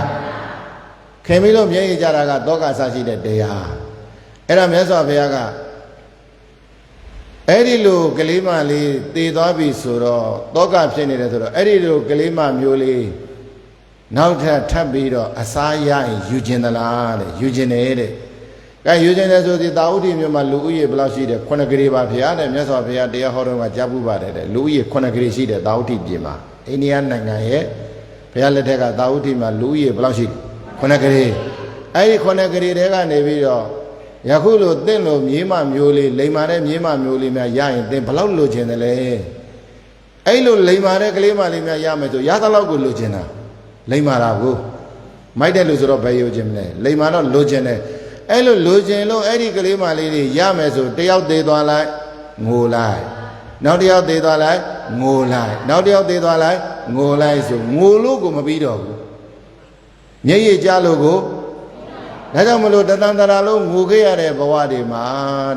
ခင်ပြီးလို့မျက်ရည်ကြတာကသောကဆရှိတဲ့တရားအဲ့ဒါမြတ်စွာဘုရားကအဲ့ဒီလိုကလေးမလေးသေသွားပြီဆိုတော့သောကဖြစ်နေတယ်ဆိုတော့အဲ့ဒီလိုကလေးမမျိုးလေးနောက်ထပ်ပြီးတော့အစားရရင်ယူခြင်းသလားတဲ့ယူခြင်းတယ်တဲ့ကဲယူခြင်းတယ်ဆိုဒီတာဝတိမြို့မှာလူဦးရေဘယ်လောက်ရှိတယ်9ဂရေပါဘုရားတဲ့မြတ်စွာဘုရားတရားဟောတော်မှာကြားပူပါတယ်တဲ့လူဦးရေ9ဂရေရှိတယ်တာဝတိပြည်မှာအိန္ဒိယနိုင်ငံရဲ့ဘုရားလက်ထက်ကတာဝတိမှာလူဦးရေဘယ်လောက်ရှိ9ဂရေအဲ့ဒီ9ဂရေတဲကနေပြီးတော့ယခုလိုတင့်လို့မြေးမမျိုးလေးလိမ္မာတဲ့မြေးမမျိုးလေးများရရင်သင်ဘယ်လောက်လိုချင်တယ်လဲအဲ့လိုလိမ္မာတဲ့ကလေးမလေးများရမယ်ဆိုရသလောက်ကိုလိုချင်တာလိမ္မာတာကိုမိုက်တဲ့လူဆိုတော့ဘယ်ယိုချင်မလဲလိမ္မာတော့လိုချင်တယ်အဲ့လိုလိုချင်လို့အဲ့ဒီကလေးမလေးတွေရမယ်ဆိုတယောက်သေးသွားလိုက်ငိုလိုက်နောက်တယောက်သေးသွားလိုက်ငိုလိုက်နောက်တယောက်သေးသွားလိုက်ငိုလိုက်ဆိုငိုလို့ကိုမပြီးတော့ဘူးမျက်ရည်ကျလို့ကိုဒါကြောင့်မလို့တသံတရာလုံးငိုခဲ့ရတဲ့ဘဝတွေမှာ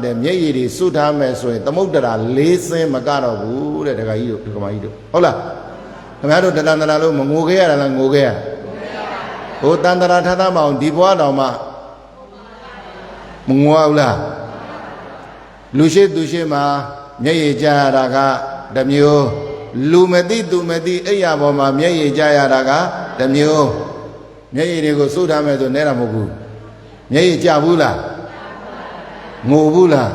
တဲ့မျက်ရည်တွေစွတ်ထားမယ်ဆိုရင်သမုဒ္ဒရာ၄ဆင်းမကတော့ဘူးတဲ့ဒကာကြီးတို့ဒကာမကြီးတို့ဟုတ်လားခင်ဗျားတို့တသံတရာလုံးမငိုခဲ့ရတာလားငိုခဲ့ရဟိုတန်တရာထသမအောင်ဒီဘဝတော်မှာမငိုဘူးလားလူရှိသူရှိမှာမျက်ရည်ကျရတာကတစ်မျိုးလူမသိသူမသိအိယာပေါ်မှာမျက်ရည်ကျရတာကတစ်မျိုးမျက်ရည်တွေကိုစွတ်ထားမယ်ဆိုနဲတာမဟုတ်ဘူးမျက်ရည်ကျဘူးလားငိုဘူးလား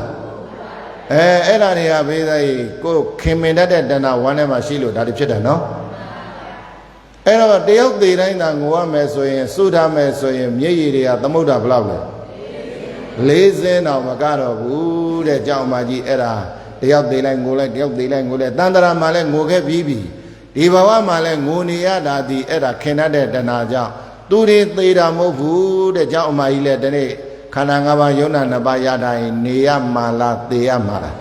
အဲ့ဒါတွေကဘေးသားကြီးကိုခင်မင်တတ်တဲ့တဏှာဝမ်းထဲမှာရှိလို့ဒါတွေဖြစ်တာနော်အဲ့တော့တယောက်သေးတိုင်းသာငိုရမယ်ဆိုရင်စွတ်ထားမယ်ဆိုရင်မျက်ရည်တွေကသမုဒ္ဒဘလောက်လဲ၄ဆင်းတော့မကတော့ဘူးတဲ့ကြောင့်မကြီးအဲ့ဒါတယောက်သေးလိုက်ငိုလိုက်တယောက်သေးလိုက်ငိုလိုက်တန်တရာမှာလည်းငိုခဲ့ပြီးပြီဒီဘဝမှာလည်းငိုနေရတာဒီအဲ့ဒါခင်တတ်တဲ့တဏှာကြောင့်သူတွေသေးတာမဟုတ်ဘူးတဲ့ကြောင့်အမကြီးလည်းဒီနေ့ခန္ဓာ၅ပါးယုံနာ၅ပါးရတိုင်းနေရမှာလားသေရမှာလား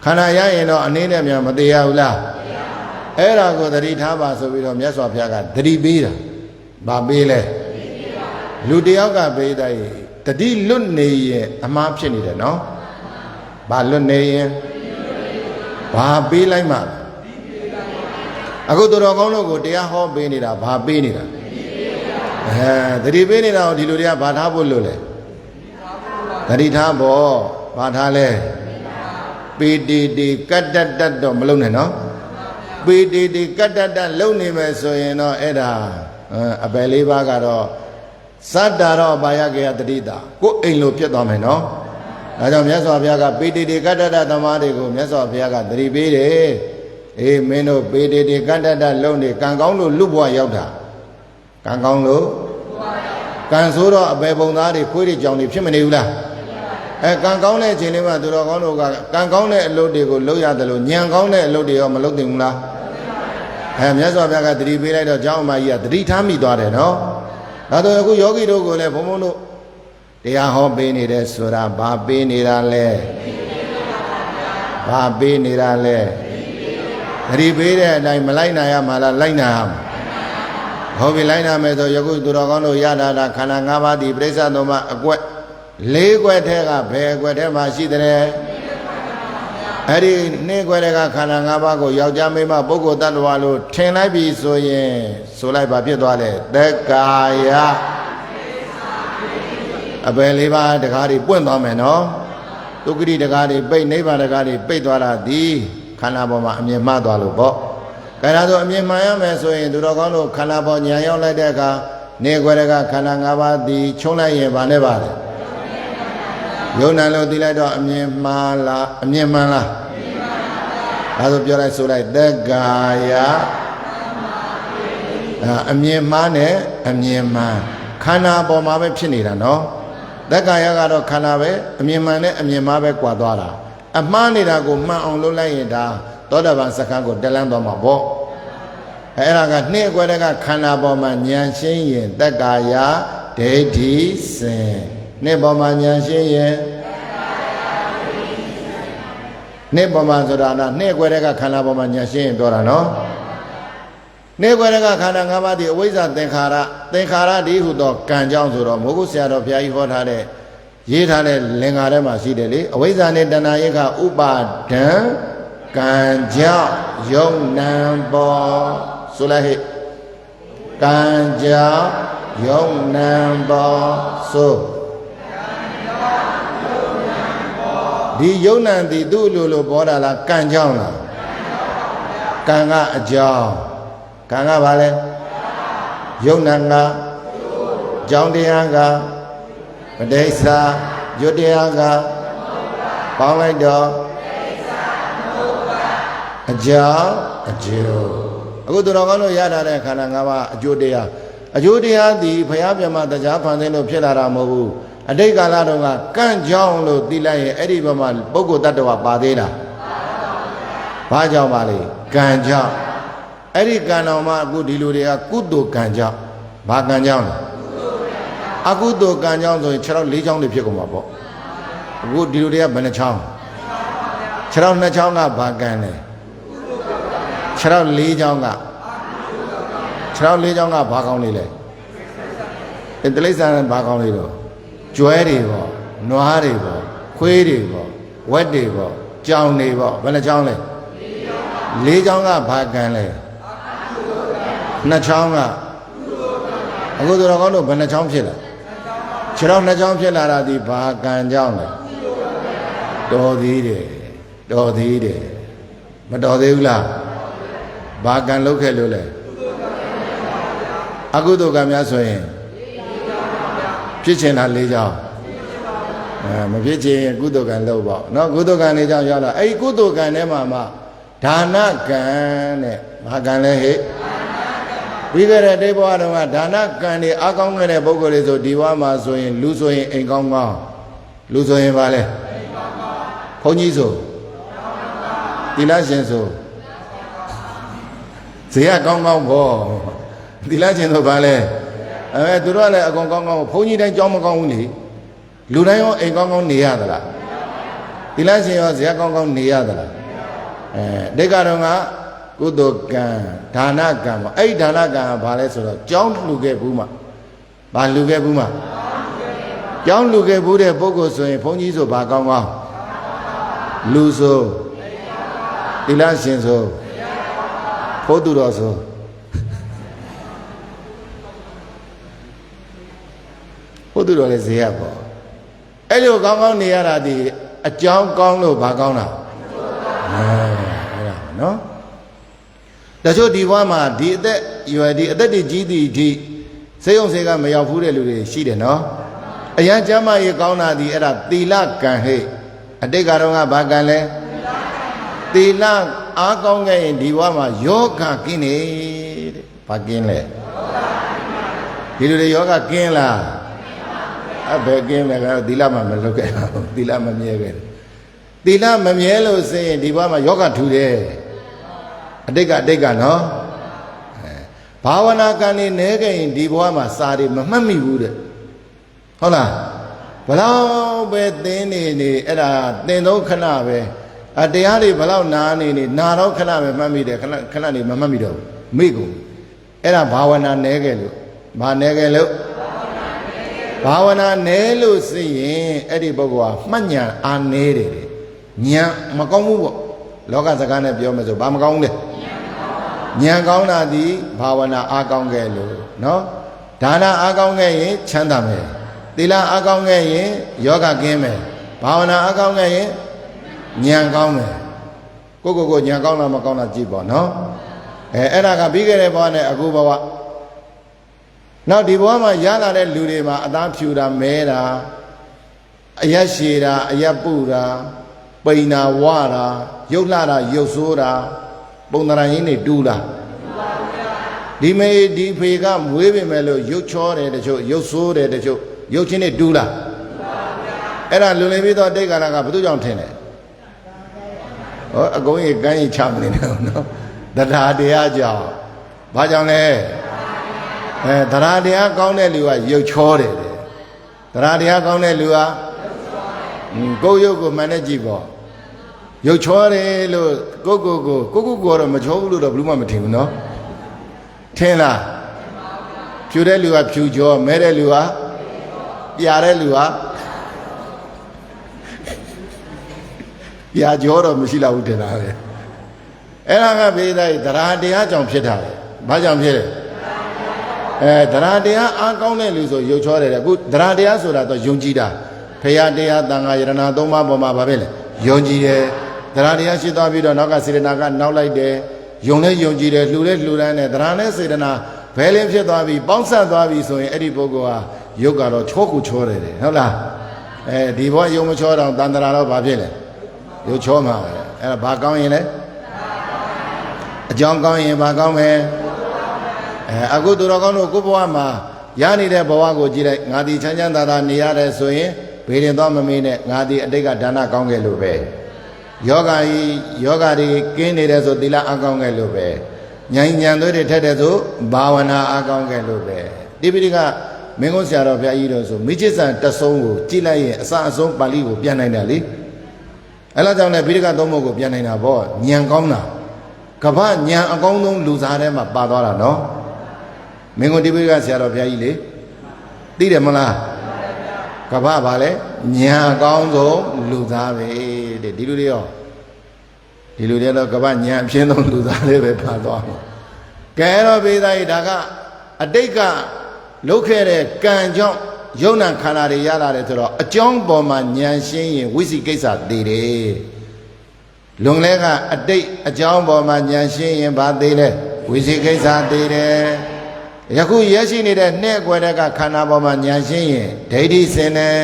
ခန္ဓာရရင်တော့အနေနဲ့များမသေးရဘူးလားအဲ့ဒါကိုသတိထားပါဆိုပြီးတော့မြတ်စွာဘုရားကသတိပေးတာဗာပေးလဲလူတယောက်ကပေးတိုင်းတတိလွတ်နေရင်အမှားဖြစ်နေတယ်နော်ဘာလွတ်နေရင်ဘာပေးလိုက်မှအခုသူတော်ကောင်းတို့ကိုတရားဟောပေးနေတာဘာပေးနေတာသတိပေးနေတာကိုဒီလူတွေကဘာထားဖို့လို့လဲသတိထားဖို့ဘာထားလဲပေတီတီကတ္တတတ်တော့မလုံးနဲ့နော်ပေတီတီကတ္တတတ်လုံးနေမယ်ဆိုရင်တော့အဲ့ဒါအပယ်လေးပါးကတော့စတ္တာရောဘာယကေယတတိတာကိုအိမ်လိုပြတ်သွားမယ်နော်ဒါကြောင့်မြတ်စွာဘုရားကပေတီတီကတ္တတသမားတွေကိုမြတ်စွာဘုရားကသတိပေးတယ်အေးမင်းတို့ပေတီတီကတ္တတလုံးနေကံကောင်းလို့လူဘဝရောက်တာကံကောင်းလို့ ကန်ဆိုတော့အပေပုံသားတွေခွေးတွေကြောင်တွေဖြစ်မနေဘူးလားကံကောင်းတဲ့အချိန်လေးမှာသူတော်ကောင်းတို့ကကံကောင်းတဲ့အလုပ်တွေကိုလုပ်ရတယ်လို့ညံကောင်းတဲ့အလုပ်တွေရောမလုပ်သင့်ဘူးလားမြတ်စွာဘုရားကသတိပေးလိုက်တော့ကျောင်းအမကြီးကသတိထားမိသွားတယ်နော်ဒါဆိုအခုယောဂီတို့ကိုလည်းဘုံဘုံတို့တရားဟောပေးနေတယ်ဆိုတာဘာပေးနေတာလဲဘာပေးနေတာလဲသတိပေးတဲ့အတိုင်းမလိုက်နိုင်ရမှာလားလိုက်နိုင်အောင်ဟောပြီးလိုက်နိုင်မယ်ဆိုယခုသူတော်ကောင်းတို့ရတာခန္ဓာ၅ပါးဒီပြိဿသုံးပါးအကွက်၄ကွက်ထဲကဘယ်အကွက်ထဲမှာရှိတယ်အဲ့ဒီနှစ်ကွက်ထဲကခန္ဓာ၅ပါးကိုယောက်ျားမိန်းမပုဂ္ဂိုလ်တ attva လို့ထင်လိုက်ပြီဆိုရင်ဆိုလိုက်ပါဖြစ်သွားတယ်သက်ကာယအပယ်၄ပါးတကားတွေပွင့်သွားမယ်နော်ဒုက္ခတိတကားတွေပိတ်နိဗ္ဗာန်တကားတွေပိတ်သွားတာဒီခန္ဓာပေါ်မှာအမြင်မှားသွားလို့ပေါ့ဒါဆိုအမြင်မှန်ရမယ်ဆိုရင်သူတော်ကောင်းတို့ခန္ဓာပေါ်ညာရောက်လိုက်တဲ့အခါနေခွဲကခန္ဓာ၅ပါးဒီချုံးလိုက်ရင်ဗာနဲ့ပါလေယုံနာလို့သိလိုက်တော့အမြင်မှားလားအမြင်မှန်လားဒါဆိုပြောလိုက်ဆိုလိုက်သက်ကာယအမြင်မှားနဲ့အမြင်မှန်ခန္ဓာပေါ်မှာပဲဖြစ်နေတာနော်သက်ကာယကတော့ခန္ဓာပဲအမြင်မှန်နဲ့အမြင်မှားပဲကွာသွားတာအမှားနေတာကိုမှန်အောင်လုပ်လိုက်ရင်ဒါသောတာပန်စက္ကန့်ကိုတက်လန်းသွားမှာပေါ့အဲ့ဒါကနှိအကွဲတဲ့ကခန္ဓာပေါ်မှာဉာဏ်ရှင်းရင်သက်ကာယဒိဋ္ဌိစင်နှိပေါ်မှာဉာဏ်ရှင်းရင်နှိပေါ်မှာဆိုတာကနှိအကွဲတဲ့ကခန္ဓာပေါ်မှာဉာဏ်ရှင်းရင်ပြောတာနော်နှိကွဲတဲ့ကခန္ဓာ၅ပါးဒီအဝိဇ္ဇသင်္ခါရဒီဟုသောကံကြောင့်ဆိုတော့မိုးကုဆရာတော်ဘုရားကြီးဟောထားတဲ့ရေးထားတဲ့လင်္ကာထဲမှာရှိတယ်လေအဝိဇ္ဇာနဲ့တဏှာရိက္ခဥပါဒံကံကြောင့်ယုံနံပေါ်ဆိုလိုက်ဟဲ့ကံကြောင့်ယုံနံပေါ်ဆိုဒီယုံနံသည်သူ့လိုပေါ်တာလားကံကြောင့်လားကံကအကြောင်းကံကဘာလဲယုံနံကအကြောင်းတရားကပဋိစ္စယုတ်တရားကပေါင်းလိုက်တော့အကြောင်းအကျိုးအခုသူတော်ကောင်းတို့ရထားတဲ့ခန္ဓာ၅ပါးအကျိုးတရားသည်ဘုရားပြမတရားဖန်ဆင်းလို့ဖြစ်လာတာမဟုတ်ဘူးအတိတ်ကာလတုန်းကကံကြောင့်လို့သိလိုက်ရင်အဲ့ဒီဘက်မှာပုဂ္ဂိုလ်တ attva ပါသေးလားဘာကြောင့်ပါလဲကံကြောင့်အဲ့ဒီကံတော်မှာအခုဒီလူတွေကကုသိုလ်ကံကြောင့်ဘာကံကြောင့်လဲအကုသိုလ်ကံကြောင့်ဆိုရင်6 4ချောင်းတွေဖြစ်ကုန်မှာပေါ့အခုဒီလူတွေကဘယ်နှချောင်း6 2ချောင်းကဘာကံလဲ6 4ချောင်းက6 4ချောင်းကဘာကောင်းနေလဲတိရစ္ဆာန်ဘာကောင်းနေတော့ကျွဲတွေပေါ့နွားတွေပေါ့ခွေးတွေပေါ့ဝက်တွေပေါ့ကြောင်တွေပေါ့ဘယ်နှချောင်းလဲ4ချောင်းကဘာကံလဲ2ချောင်းကအခုသူတော်ကောင်းတို့ဘယ်နှချောင်းဖြစ်လဲ6 2ချောင်းဖြစ်လာတာဒီဘာကံကြောင့်လဲတော်သေးတယ်မတော်သေးဘူးလားဘာကံလုပ်ခဲ့လို့လဲအကုသိုလ်ကံများဆိုရင်ဖြစ်ချင်တာ၄ချောင်းမဖြစ်ချင်ကုသိုလ်ကံလုပ်ပေါ့နော်ကုသိုလ်ကံ၄ချောင်းရောက်လာအဲ့ဒီကုသိုလ်ကံထဲမှာဒါနကံတဲ့ဘာကံလဲဟဲ့ပြီးခဲ့တဲ့တိဘဝတုန်းကဒါနကံတွေအကောင်းခဲ့တဲ့ပုဂ္ဂိုလ်တွေဆိုဒီဘဝမှာဆိုရင်လူဆိုရင်အိမ်ကောင်းလူဆိုရင်ဘာလဲဘုန်းကြီးဆိုသီလရှင်ဆိုဇေယကောင်းပေါ့သီလရှင်ဆိုဘာလဲသူတို့ကလည်းအကုန်ကောင်းဘုန်းကြီးတိုင်းကြောင်းမကောင်းဘူးလေလူတိုင်းရောအိမ်ကောင်းနေရသလားသီလရှင်ရောဇေယကောင်းနေရသလားဒိဋ္ဌကတော့ကကုသိုလ်ကံဒါနကံပေါ့အဲ့ဒီဒါနကံကဘာလဲဆိုတော့ကြောင်းလှူခဲ့ဘူးမှာဘာလှူခဲ့ဘူးမှာကြောင်းလှူခဲ့ဘူးတဲ့ပုဂ္ဂိုလ်ဆိုရင်ဘုန်းကြီးဆိုဘာကောင်းလူဆိုသီလရှင်ဆိုဖို့သူတော်ဆိုဖို့သူတော်လည်းဇေယပေါ့အဲ့လိုကောင်းနေရတာဒီအကြောင်းကောင်းလို့ဘာကောင်းတာအဲ့ဒါနော်တချို့ဒီဘဝမှာဒီအသက်ရွယ်ဒီအသက်တွေကြီးသည့်အထိစေယုံစေကမရောက်ဘူးတဲ့လူတွေရှိတယ်နော်အရန်ကျမ်းမာရေးကောင်းတာဒီအဲ့ဒါသီလကံဟဲ့အတိတ်ကတော့ကဘာကံလဲသီလအားကောင်းခဲ့ရင်ဒီဘဝမှာယောဂကင်းနေတဲ့ဘာကင်းလဲဒီလူတွေယောဂကင်းလား Begin like Dilama look at Dilama Miega. Dilama Mielo saying Divama Yoga today. Dega no. Pavana Kani Nega in Divama Sadi Mammy wood. Hola. Palau Bedini era Neno Canave. At the Ali Palau Nani, Naro Canave, Mammy, the Canani Mamamido. Migo. Era Pavana Negelu. Manegelu. Bhavana nelu si edi bogwa manya anere nya makong mu loka saka ne pyo me so ba makong le nya kaung na di bhavana a kaung ke lo no dana a kaung ke yin chanda me thila a kaung ke yin yoga kin me bhavana a kaung ke yin nya kaung me ko nya kaung la makong la ji po noအဲ့ဒါကပြီးခဲ့တဲ့ဘဝနဲ့အခုဘဝနောက်ဒီဘဝမှာရလာတဲ့လူတွေမှာအသားဖြူတာမဲတာအရက်ရှည်တာအရက်ပုတာပိန်တာဝတာရုပ်လှတာရုပ်ဆိုးတာပုံသဏ္ဍာန်ရင်းတွေတူးတာဒီမေဒီဖေကမွေးပင်မဲ့လို့ရုပ်ချောတယ်တချို့ရုပ်ဆိုးတယ်တချို့ရုပ်ချင်းတွေတူးလားအဲ့ဒါလူလင်ပြီးတော့တိတ်ကာလကဘယ်သူကြောင့်ထင်လဲဟောအကုန်ကြီးကန်းကြီးချမနေတယ်နော်တရားတရားကြောင့်ဘာကြောင့်လဲတရားတရားကောင်းတဲ့လူကရုပ်ချောတယ်တရားတရားကောင်းတဲ့လူကကိုယ်ရုပ်ကိုမှန်နဲ့ကြည့်ပေါ့ရုပ်ချောတယ်လို့ကိုတော့မချောဘူးလို့တော့ဘယ်မှမထင်ဘူးနော်ထင်လားဖြူတဲ့လူကဖြူချောမဲတဲ့လူကပြာတဲ့လူကပြာချောတော့မရှိတော့ဘူးထင်တာပဲအဲ့ဒါကဘေးတိုင်းတရားတရားကြောင့်ဖြစ်တာလေဘာကြောင့်ဖြစ်လဲတရားတရားအားကောင်းတဲ့လူဆိုရုပ်ချောတယ်အခုတရားတရားဆိုတာတော့ယုံကြည်တာဖရာတရားသံဃာယရဏသုံးပါးပေါ်မှာဘာပဲလဲယုံကြည်တယ်တရားတရားရှိသွားပြီးတော့နောက်ကစေတနာကနောက်လိုက်တယ်ယုံလဲယုံကြည်တယ်လှူလဲလှူဒန်းတယ်တရားနဲ့စေတနာဘယ်လင်းဖြစ်သွားပြီးပေါင်းစပ်သွားပြီးဆိုရင်အဲ့ဒီပုဂ္ဂိုလ်ဟာရုပ်ကတော့ချောကူချောတယ်ဟုတ်လားဒီဘောယုံမချောတော့တန်တရာတော့ဘာဖြစ်လဲရုပ်ချောမှာပဲအဲ့ဒါဘာကောင်းရင်လဲအကြောင်းကောင်းရင်ဘာကောင်းမယ်အခုသူတော်ကောင်းတို့ကိုဘဝမှာရနေတဲ့ဘဝကိုကြည့်လိုက်ငါဒီချမ်းချမ်းသာသာနေရတယ်ဆိုရင်ဘေးရင်သွားမမေးနဲ့ငါဒီအတိတ်ကဒါနကောင်းခဲ့လို့ပဲယောဂတွေကင်းနေတယ်ဆိုသီလအကောင်းခဲ့လို့ပဲဉာဏ်ဉာဏ်သွေးတွေထက်တယ်ဆိုဘာဝနာအကောင်းခဲ့လို့ပဲတိပိဋကမင်းကုန်းဆရာတော်ဘုရားကြီးတော်ဆိုမိချစ်ဆန်တဆုံးကိုကြည့်လိုက်ရင်အစအဆုံးပါဠိကိုပြန်နိုင်တယ်လေအဲ့လိုကြောင့်လည်းပိဋကသုံးဖို့ကိုပြန်နိုင်တာပေါ့ဉာဏ်ကောင်းတာကဗ္ဗဉာဏ်အကောင်းဆုံးလူစားထဲမှာပါသွားတာနော်မင်းကိုတိပိဋကဆရာတော်ဘုရားကြီးလေသိတယ်မလားကဗ္ဗဘာလဲဉာဏ်အကောင်းဆုံးလူသားပဲတဲ့ဒီလူတွေတော့ကဗ္ဗဉာဏ်အပြင်းဆုံးလူသားလေးပဲပါသွားမှာကဲတော့ဘေးသားကြီးဒါကအတိတ်ကလုပ်ခဲ့တဲ့ကံကြောင့်ယုံနာခန္ဓာတွေရလာတယ်ဆိုတော့အကြောင်းပေါ်မှာဉာဏ်ရှင်းရင်ဝိသိကိစ္စသေးတယ်လွန်လဲကအတိတ်အကြောင်းပေါ်မှာဉာဏ်ရှင်းရင်ဘာသေးလဲဝိသိကိစ္စသေးတယ်ယခုရရှိနေတဲ့နှဲ့ကွယ်တဲ့ကခန္ဓာပေါ်မှာဉာဏ်ရှင်းရင်ဒိဋ္ဌိစင်တယ်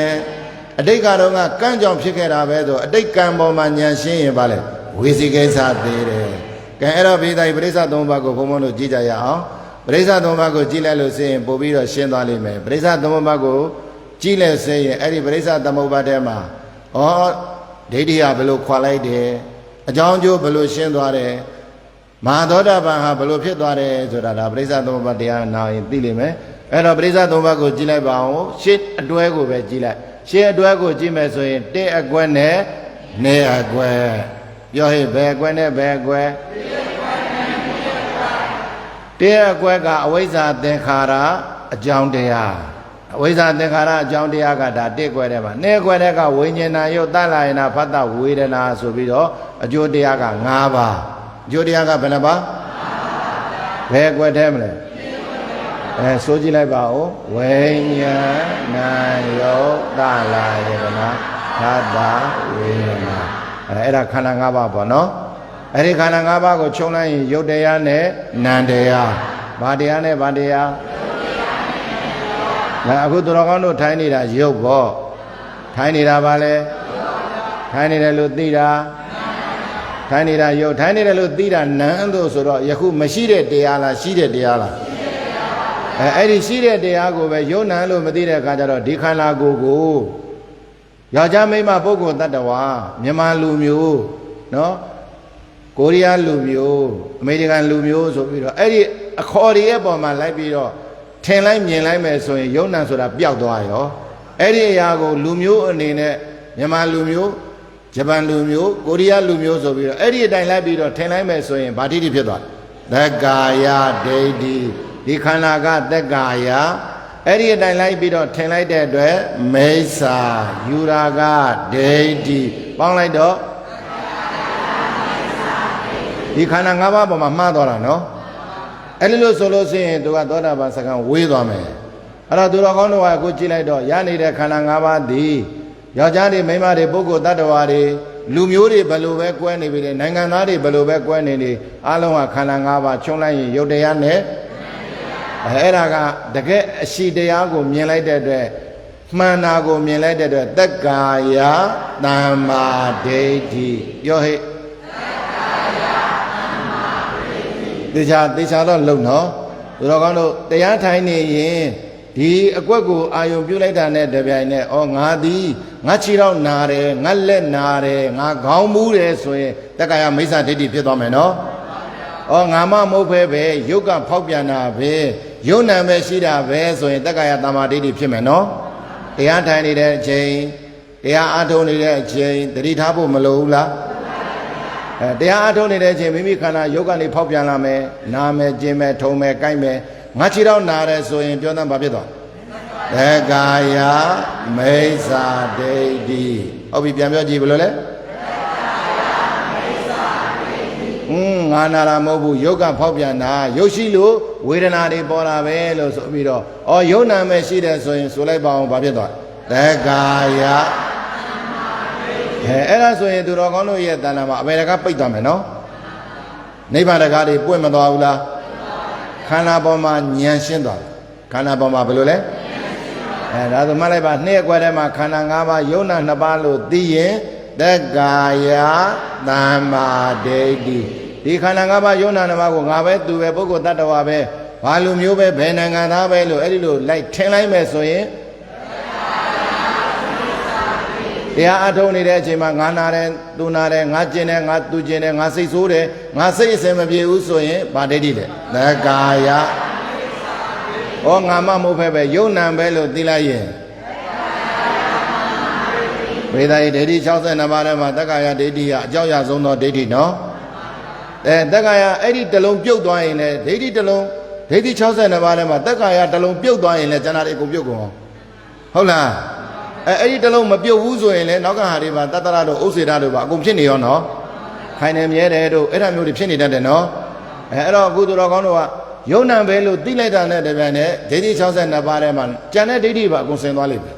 အတိတ်ကတော့ကံကြောင့်ဖြစ်ခဲ့တာပဲဆိုအတိတ်ကံပေါ်မှာဉာဏ်ရှင်းရင်ဘာလဲဝိသိကိစ္စသေးတယ်ကဲအဲ့တော့ဘိသိပရိစ္ဆသုံးပါးကိုဘုံဘုံတို့ကြည့်ကြရအောင်ပရိစ္ဆသုံးပါးကိုကြည့်လိုက်လို့ဆိုရင်ပို့ပြီးတော့ရှင်းသွားလိမ့်မယ်ပရိစ္ဆသုံးပါးကိုကြည့်လဲဆိုရင်အဲ့ဒီပရိစ္ဆသမုပ္ပါဒ်ထဲမှာဩဒိဋ္ဌိကဘယ်လိုခွာလိုက်တယ်အကြောင်းကျိုးဘယ်လိုရှင်းသွားတယ်မဟာသောတာပန်ဟာဘယ်လိုဖြစ်သွားတယ်ဆိုတာဒါပရိစ္ဆသုံးပါးတရားနာရင်သိလိမ့်မယ်အဲ့တော့ပရိစ္ဆသုံးပါးကိုကြည့်လိုက်ပါအောင်ရှင်းအတွဲကိုပဲကြည့်လိုက်ရှင်းအတွဲကိုကြည့်မယ်ဆိုရင်တစ်အကွက်နဲ့နေအကွက်ပြောဟဲ့ဘယ်အကွက်နဲ့ဘယ်အကွက်တစ်အကွက်ကအဝိဇ္ဇာသင်္ခါရအကြောင်းတရားအဝိဇ္ဇာသင်္ခါရအကြောင်းတရားကဒါတစ်ကွက်ထဲမှာနေကွက်ထဲကဝိညာဏယုတ်တလယနာဖတ်တဝေဒနာဆိုပြီးတော့အကျိုးတရားက5ပါးအကျိုးတရားကဘယ်နှပါးဘယ်ကွက်ထဲမလဲဆိုကြည့်လိုက်ပါဦးဝိညာဏယုတ်တလယနာဖတ်တဝေဒနာအဲ့ဒါခန္ဓာ5ပါးပေါ့နော်အဲ့ဒီခန္ဓာ5ပါးကိုခြုံလိုက်ရင်ယုတ်တရားနဲ့နံတရားဘာတရားနဲ့ဘာတရားအခုသူတော်ကောင်းတို့ထိုင်နေတာယုတ်ပေါ့ထိုင်နေတာဘာလဲထိုင်နေတယ်လို့သိတာထိုင်နေတာယုတ်ထိုင်နေတယ်လို့သိတာနံတို့ဆိုတော့ယခုမရှိတဲ့တရားလားရှိတဲ့တရားလား အဲ့ဒီရှိတဲ့တရားကိုပဲယုံနာလို့မသိတဲ့အခါကျတော့ဒီခန္ဓာကိုယ်ကိုယောက်ျားမိန်းမပုဂ္ဂိုလ်တ attva မြန်မာလူမျိုးနော်ကိုရီးယားလူမျိုးအမေရိကန်လူမျိုးဆိုပြီးတော့အဲ့ဒီအခေါ်တွေရဲ့ပုံမှာလိုက်ပြီးတော့ထင်လိုက်မြင်လိုက်မယ်ဆိုရင်ယုံနာဆိုတာပျောက်သွားရောအဲ့ဒီအရာကိုလူမျိုးအနေနဲ့မြန်မာလူမျိုးဂျပန်လူမျိုးကိုရီးယားလူမျိုးဆိုပြီးတော့အဲ့ဒီအတိုင်းလိုက်ပြီးတော့ထင်လိုက်မယ်ဆိုရင်ဗာတိတိဖြစ်သွားတယ်သက္ကာယဒိဋ္ဌိဒီခန္ဓာကသက္ကာယအဲ့ဒီအတိုင်းလိုက်ပြီးတော့ထင်လိုက်တဲ့အတွက်မိစ္ဆာယူရာကဒိဋ္ဌိပေါင်းလိုက်တော့ဒီခန္ဓာ၅ပါးပေါ်မှာမှားသွားတာနော်အဲ့ဒီလိုဆိုလို့ရှိရင်သူကသောတာပန်စကံဝေးသွားမယ်အဲ့တော့သူတော်ကောင်းတို့ကကိုကြည့်လိုက်တော့ရနေတဲ့ခန္ဓာ၅ပါးသည်ယောက်ျားတွေမိန်းမတွေပုဂ္ဂိုလ်တ attva တွေလူမျိုးတွေဘယ်လိုပဲကွဲနေပြီလေနိုင်ငံသားတွေဘယ်လိုပဲကွဲနေနေအားလုံးကခန္ဓာ၅ပါးခြုံလိုက်ရင်ယုတ်တရားနဲ့အဲ့ဒါကတကယ်အရှိတရားကိုမြင်လိုက်တဲ့အတွက်မှန်တာကိုမြင်လိုက်တဲ့အတွက်သက္ကာယသမ္မာဒိဋ္ဌိပြောဟဲ့သေချာတော့လုံနော်သူတော်ကောင်းတို့တရားထိုင်နေရင်ဒီအကွက်ကိုအာယုံပြုလိုက်တာနဲ့တပြိုင်နက်ဩငါသည်ငါခြေတော့နာတယ်ငါလက်နာတယ်ငါခေါင်းမူးတယ်ဆိုရင်တက္ကရာမိစ္ဆာဒိဋ္ဌိဖြစ်သွားမယ်နော်ဩငါမမဟုတ်ပဲယုတ်ကဖောက်ပြန်တာပဲယုံနာပဲရှိတာပဲဆိုရင်တက္ကရာတမ္မာဒိဋ္ဌိဖြစ်မယ်နော်တရားထိုင်နေတဲ့အချိန်တရားအားထုတ်နေတဲ့အချိန်သတိထားဖို့မလိုဘူးလားတရားအားထုတ်နေတဲ့အချိန်မိမိခန္ဓာယုတ်ကနေဖောက်ပြန်လာမယ်နာမယ်ကျင်မယ်ထုံမယ်ကြိုက်မယ်ငါခြေတော့နာတယ်ဆိုရင်ပြောသားဘာဖြစ်သွားသက္ကာယမိစ္ဆာဒိဋ္ဌိဟုတ်ပြီပြန်ပြောကြည့်ဘယ်လိုလဲငါနာတာမဟုတ်ဘူးယုတ်ကဖောက်ပြန်တာရုပ်ရှိလို့ဝေဒနာတွေပေါ်လာပဲလို့ဆိုပြီးတော့ယုတ်နာမဲ့ရှိတယ်ဆိုရင်ဆိုလိုက်ပါအောင်ဘာဖြစ်သွားသက္ကာယအဲ့ဒါဆိုရင်သူတော်ကောင်းတို့ရဲ့တဏ္ဍာမှာအဘယ်တကားပိတ်သွားမယ်နော်နိဗ္ဗာန်တကားတွေပွင့်မသွားဘူးလားခန္ဓာပေါ်မှာဉာဏ်ရှင်းသွားတယ်ခန္ဓာပေါ်မှာဘယ်လိုလဲဒါဆိုမှတ်လိုက်ပါနှစ်အကွက်ထဲမှာခန္ဓာ၅ပါးယုံနာ2ပါးလို့သိရင်သက္ကာယသမ္မာဒိဋ္ဌိဒီခန္ဓာ၅ပါးယုံနာ2ပါးကိုငါပဲသူပဲပုဂ္ဂိုလ်တ attva ပဲဘာလူမျိုးပဲဘယ်နိုင်ငံသားပဲလို့အဲ့ဒီလိုလိုက်ထင်လိုက်မယ်ဆိုရင်တရားအထုတ်နေတဲ့အချိန်မှာငါနာတယ်သူနာတယ်ငါကျင်တယ်ငါသူကျင်တယ်ငါစိတ်ဆိုးတယ်ငါစိတ်အစင်မပြေဘူးဆိုရင်ဗာဒိဋ္ဌိလေသက္ကာယငါမမဟုတ်ပဲယုံနံပဲလို့သိလိုက်ရင်ဝေဒာယဒိဋ္ဌိ62ပါးထဲမှာသက္ကာယဒိဋ္ဌိကအကြောက်ရဆုံးသောဒိဋ္ဌိနော်သက္ကာယအဲ့ဒီတလုံးပြုတ်သွားရင်လည်းဒိဋ္ဌိတလုံးဒိဋ္ဌိ62ပါးထဲမှာသက္ကာယတလုံးပြုတ်သွားရင်လည်းကျန်တာတွေအကုန်ပြုတ်ကုန်ဟုတ်လားအဲ့ဒီတလုံးမပြုတ်ဘူးဆိုရင်လည်းနောက်ကဟာတွေပါတတရတို့ဥစ္စေတတို့ပါအကုန်ဖြစ်နေရောနော်ခိုင်နေမြဲတယ်တို့အဲ့ဒါမျိုးတွေဖြစ်နေတတ်တယ်နော်အဲ့တော့အခုသူတော်ကောင်းတို့ကယုံနံပဲလို့သိလိုက်တာနဲ့တပြိုင်နက်ဒိဋ္ဌိ62ပါးထဲမှာကျန်တဲ့ဒိဋ္ဌိပါအကုန်ဆင်သွားလိမ့်မယ်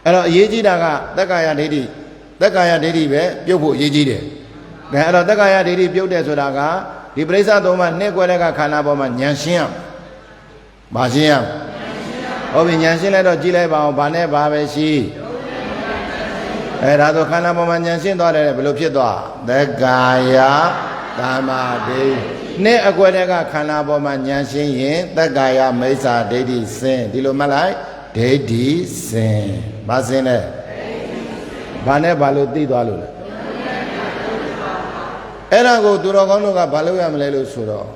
အဲ့တော့အရေးကြီးတာကသက္ကာယဒိဋ္ဌိပဲပြုတ်ဖို့အရေးကြီးတယ်အဲ့တော့သက္ကာယဒိဋ္ဌိပြုတ်တယ်ဆိုတာကဒီပရိစ္ဆသုံးပါးနှစ်ကွက်တဲ့ကခန္ဓာပေါ်မှာဉာဏ်ရှင်းရမရှင်းရဟုတ်ပြီဉာဏ်ရှင်းလိုက်တော့ကြည့်လိုက်ပါအောင်ဘာနဲ့ဘာပဲရှိဒါဆိုခန္ဓာပေါ်မှာဉာဏ်ရှင်းသွားတယ်ဘယ်လိုဖြစ်သွားသက္ကာယသမ္မာဒိဋ္ဌိနှစ်အကွက်တဲ့ကခန္ဓာပေါ်မှာဉာဏ်ရှင်းရင်သက္ကာယမိစ္ဆာဒိဋ္ဌိစင်ဒီလိုမှတ်လိုက်ဒိဋ္ဌိစင်ဘာစင်လဲဘာနဲ့ဘာလို့သိသွားလို့လဲအဲ့ဒါကိုသူတော်ကောင်းတို့ကဘာလို့ရမလဲလို့ဆိုတော့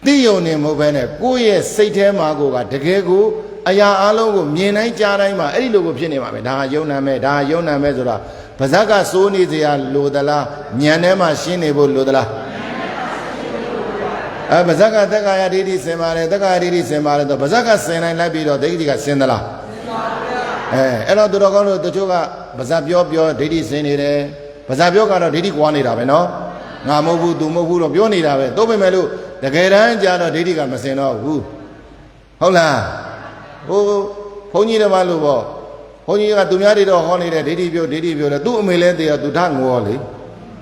သိယုံနေမဟုတ်ဘဲနဲ့ကိုယ့်ရဲ့စိတ်ထဲမှာကိုကတကယ်ကိုအရာအလုံးကိုမြင်တိုင်းကြားတိုင်းမှာအဲ့ဒီလိုကိုဖြစ်နေမှာပဲဒါဟာယုံနာမဲ့ဒါဟာယုံနာမဲ့ဆိုတာဗဇက်ကစိုးနေစရာလိုသလားဉာဏ်ထဲမှာရှင်းနေဖို့လိုသလားဗဇက်ကသက္ကာယဒိဋ္ဌိစင်ပါတယ်သက္ကာယဒိဋ္ဌိစင်ပါတယ်တော့ဗဇက်ကစင်လိုက်လိုက်ပြီးတော့ဒိဋ္ဌိကစင်သလားအဲ့တော့သူတော်ကောင်းတို့တချို့ကဗဇက်ပြောဒိဋ္ဌိစင်နေတယ်ဗဇက်ပြောကတော့ဒိဋ္ဌိကွာနေတာပဲနော်ငါမဟုတ်ဘူးသူမဟုတ်ဘူးတော့ပြောနေတာပဲသို့ပေမဲ့လို့တကယ်တမ်းကျတော့ဒိဋ္ဌိကမစင်တော့ဘူးဟုတ်လားဘုန်းကြီးတွေမလို့ပေါ့ဘုန်းကြီးကသူများတွေတော့ဟောနေတဲ့ဒိဋ္ဌိပြောတယ်သူ့အမေလဲတည်းကသူထငိုလေ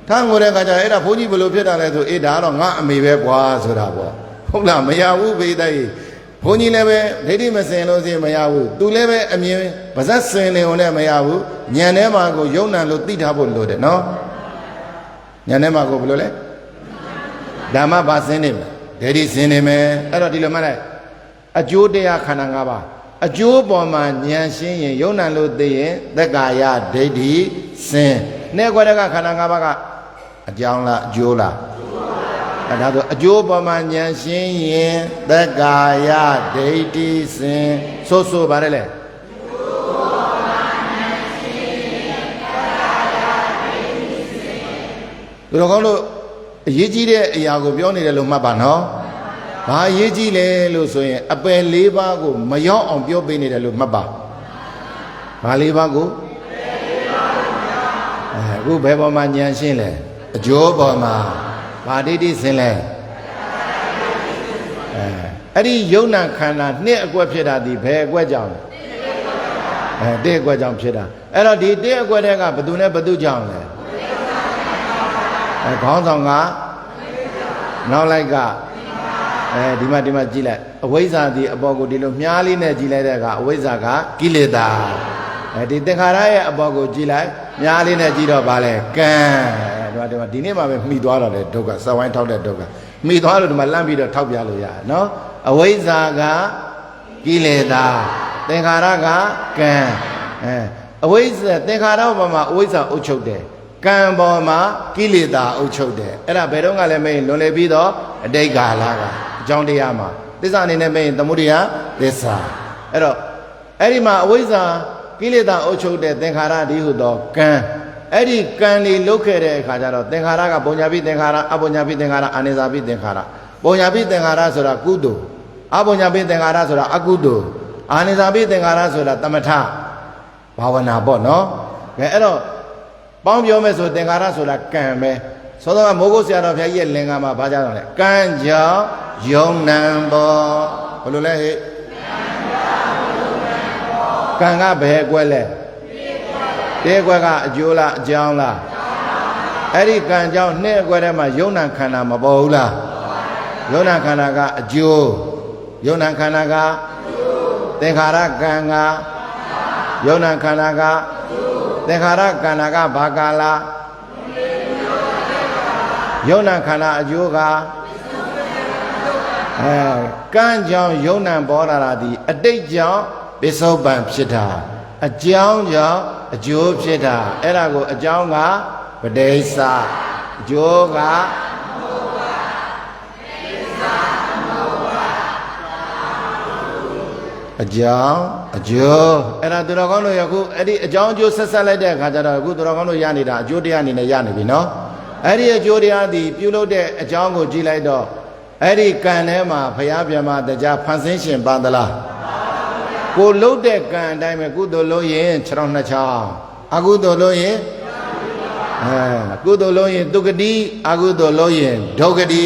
ထငိုတဲ့ခါကျအဲ့ဒါဘုန်းကြီးဘယ်လိုဖြစ်တာလဲဆိုဒါတော့ငါအမေပဲကွာဆိုတာပေါ့ဟုတ်လားမရဘူးဘေးတိုက်ဘုန်းကြီးလည်းပဲဒိဋ္ဌိမစင်လို့စင်မရဘူးသူလည်းပဲအမြင်ပါဇက်စင်နေုံနဲ့မရဘူးဉာဏ်ထဲမှာကိုယုံနံလို့သိထားဖို့လိုတယ်နော်ဉာဏ်ထဲမှာကိုဘယ်လိုလဲဓမ္မဘာစင်နေမယ်ဒိဋ္ဌိစင်နေမယ်အဲ့တော့ဒီလိုမှတ်လိုက် အကျိုးတရားခန္ဓာ၅ပါးအကျိုးပေါ်မှာဉာဏ်ရှင်းရင်ယုံနာလို့သိရင်သက္ကာယဒိဋ္ဌိစဉ်နဲ့ကွက်တဲ့ကခန္ဓာ၅ပါးကအကြောင်းလားအကျိုးလားအဲဒါဆိုအကျိုးပေါ်မှာဉာဏ်ရှင်းရင်သက္ကာယဒိဋ္ဌိစဉ်ဆိုပါတယ်လေသူတော်ကောင်းတို့အရေးကြီးတဲ့အရာကိုပြောနေတယ်လို့မှတ်ပါနော်ဘာအရေးကြီးလဲလို့ဆိုရင်အပယ်၄ပါးကိုမရောက်အောင်ပြောပေးနေတယ်လို့မှတ်ပါဘာ၄ပါးကိုအခုဘယ်ပေါ်မှာဉာဏ်ရှင်းလဲအကျိုးပေါ်မှာဘာဒိဋ္ဌိစင်လဲအဲ့ဒီယုံနာခန္ဓာနှစ်အကွက်ဖြစ်တာဒီဘယ်အကွက်ကြောင့်လဲတစ်အကွက်ကြောင့်ဖြစ်တာအဲ့တော့ဒီတစ်အကွက်တဲ့ကဘသူနဲ့ဘသူကြောင့်လဲခေါင်းဆောင်ကနောက်လိုက်ကဒီမှာကြည့်လိုက်အဝိဇ္ဇာဒီအပေါ်ကိုဒီလိုမြားလေးနဲ့ကြည့်လိုက်တဲ့အခါအဝိဇ္ဇာကကိလေသာဒီသင်္ခါရရဲ့အပေါ်ကိုကြည့်လိုက်မြားလေးနဲ့ကြည့်တော့ဗာလဲကံဒီနေ့မှပဲမှီသွားတော့လေဒုက္ခစဝိုင်းထောက်တဲ့ဒုက္ခမှီသွားလို့ဒီမှာလန့်ပြီးတော့ထောက်ပြလို့ရတယ်နော်အဝိဇ္ဇာကကိလေသာသင်္ခါရကကံအဝိဇ္ဇာသင်္ခါရပေါ်မှာအဝိဇ္ဇာအုပ်ချုပ်တယ်ကံပေါ်မှာကိလေသာအုပ်ချုပ်တယ်အဲ့ဒါဘယ်တော့မှလည်းမင်းလွန်လေပြီးတော့အတိတ်ကာလကအကြောင်းတရားမှာသစ္စာအနေနဲ့မင်းသမုဒိယသစ္စာအဲ့တော့အဲ့ဒီမှာအဝိဇ္ဇာကိလေသာအုပ်ချုပ်တဲ့သင်္ခါရဒီဟုသောကံအဲ့ဒီကံတွေလုတ်ခဲ့တဲ့အခါကျတော့သင်္ခါရကပုံညာပိသင်္ခါရအပုံညာပိသင်္ခါရအာနိသပိသင်္ခါရပုံညာပိသင်္ခါရဆိုတာကုသိုလ်အပုံညာပိသင်္ခါရဆိုတာအကုသိုလ်အာနိသပိသင်္ခါရဆိုတာတမထဘာဝနာပေါ့နော်အဲ့တော့ပေါင်းပြောမယ်ဆိုသင်္ခါရဆိုတာကံပဲသောသောကမိုးကုတ်ဆရာတော်ဘုရားကြီးရဲ့လင်္ကာမှာဘာကြတော့လဲကံကြောင့်ယုံနံပေါ်ဘယ်လိုလဲဟဲ့ကံကဘယ်ကွက်လဲတစ်ကွက်ကအကျိုးလားအကြောင်းလားအဲ့ဒီကံကြောင့်နှစ်ကွက်ထဲမှာယုံနံခန္ဓာမပေါ်ဘူးလားယုံနံခန္ဓာကအကျိုးယုံနံခန္ဓာကသင်္ခါရကံကယုံနံခန္ဓာကသင်္ခါရကန္နာကဘာကာလယုံနာခန္ဓာအကျိုးကကံကြောင့်ယုံနာပေါ်လာတာဒီအတိတ်ကြောင့်ပစ္စုပန်ဖြစ်တာအကြောင်းကြောင့်အကျိုးဖြစ်တာအဲ့ဒါကိုအကြောင်းကပဋိစ္စအကျိုးကအကြောင်းအကျိုးအဲ့ဒါသူတော်ကောင်းတို့ယခုအဲ့ဒီအကြောင်းအကျိုးဆက်ဆက်လိုက်တဲ့အခါကျတော့အခုသူတော်ကောင်းတို့ရနေတာအကျိုးတရားအနေနဲ့ရနေပြီနော်အဲ့ဒီအကျိုးတရားဒီပြုလုပ်တဲ့အကြောင်းကိုကြည့်လိုက်တော့အဲ့ဒီကံထဲမှာဘုရားဗျမတရားဖန်ဆင်းရှင်ပါသလားကိုလှုပ်တဲ့ကံအတိုင်းပဲကုသိုလ်လုပ်ရင်6ထောင်2ချောင်းအကုသိုလ်လုပ်ရင်ကုသိုလ်လုပ်ရင်ဒုက္ခတိအကုသိုလ်လုပ်ရင်ဒုက္ခတိ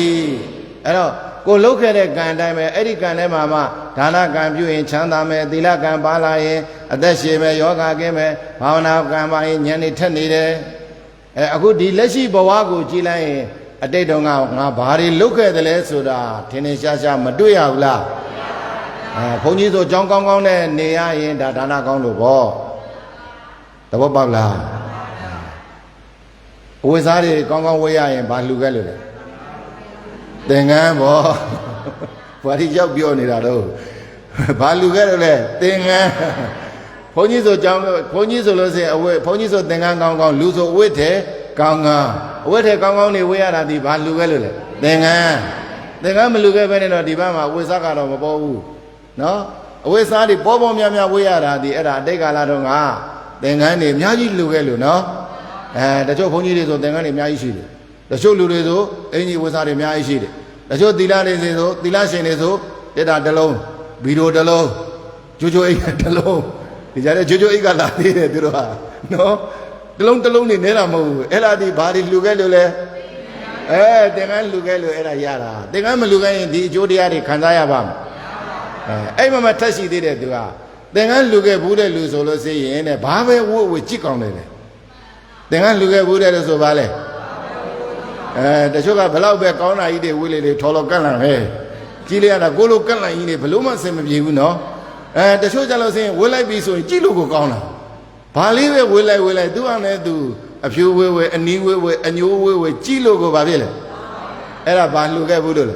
အဲ့တော့ကိုလှုပ်ခဲ့တဲ့ကံတိုင်းပဲအဲ့ဒီကံထဲမှာမှဒါနကံပြုရင်ချမ်းသာမယ်သီလကံပါလာရင်အသက်ရှင်မယ်ယောဂကင်းမယ်ဘာဝနာကံပါရင်ဉာဏ်နဲ့ထက်နေတယ်အခုဒီလက်ရှိဘဝကိုကြည်လိုက်ရင်အတိတ်တုန်းကငါဘာတွေလှုပ်ခဲ့တယ်လဲဆိုတာထင်ထင်ရှားရှားမတွေ့ရဘူးလားဘုန်းကြီးဆိုကြောင်းကောင်းကောင်းနဲ့နေရရင်ဒါဒါနကောင်းလို့ပေါ့သဘောပေါက်လားအဝိဇ္ဇာတွေကောင်းကောင်းဝေးရရင်ဘာလှူခဲ့လို့လဲသင်္ကန်းပေါ့ဘာဒီရောက်ပြောနေတာတော့ဘာလူခဲ့တော့လဲသင်္ကန်းဘုန်းကြီးဆိုကြောင်းဘုန်းကြီးဆိုလို့ရှိရင်အဝတ်ဘုန်းကြီးဆိုသင်္ကန်းကောင်းကောင်းလူဆိုအဝတ်ထဲကောင်းကောင်းအဝတ်ထဲကောင်းကောင်းနေဝေးရတာဒီဘာလူခဲ့လို့လဲသင်္ကန်းမလူခဲ့ပဲနဲ့တော့ဒီဘက်မှာအဝတ်စားကတော့မပေါ်ဘူးနော်အဝတ်စားတွေပေါ်ပေါ်များများဝေးရတာဒီအဲ့ဒါအတိတ်ကာလတော့ငါသင်္ကန်းတွေအများကြီးလူခဲ့လို့နော်တချို့ဘုန်းကြီးတွေဆိုသင်္ကန်းတွေအများကြီးရှိတယ်တချို့လူတွေဆိုအင်ကြီးဝတ်စားတွေအများကြီးရှိတယ်တချို့သီလတွေဆိုသီလရှင်တွေဆိုတက်တာတစ်လုံးဗီဒီယိုတစ်လုံးကြိုးအိတ်တစ်လုံးဒီကြတဲ့ကြိုးအိတ်ကလာသေးတယ်သူတို့ဟာနော်တစ်လုံးနေနေတာမဟုတ်ဘူးအဲ့လားဒီဘာတွေလှူခဲ့လို့လဲသင်္ကန်းလှူခဲ့လို့အဲ့ဒါရတာသင်္ကန်းမလှူခဲ့ရင်ဒီအကျိုးတရားတွေခံစားရပါမလားအဲ့မှာထက်ရှိသေးတယ်သူကသင်္ကန်းလှူခဲ့ဘူးတဲ့လူဆိုလို့ရှိရင်တဲ့ဘာပဲဝတ်ဝတ်ကြည့်ကောင်းတယ်လေသင်္ကန်းလှူခဲ့ဘူးတဲ့လို့ဆိုပါလေတချို့ကဘလောက်ပဲကောင်းတာကြီးတွေဝေးလေထော်လော်ကန့်လန့်ဟဲ့ကြီးလိုက်ရတာကိုလိုကန့်လန့်ကြီးတွေဘလို့မှအဆင်မပြေဘူးနော်တချို့ကြလို့ဆိုရင်ဝေးလိုက်ပြီဆိုရင်ကြည့်လို့ကိုကောင်းတာဘာလေးပဲဝေးလိုက်သူ့အောင်နဲ့သူအဖြူဝေးအနီးဝေးအညိုးဝေးကြည့်လို့ကိုဘာဖြစ်လဲအဲ့ဒါဘာလှူခဲ့ဘူးလို့လဲ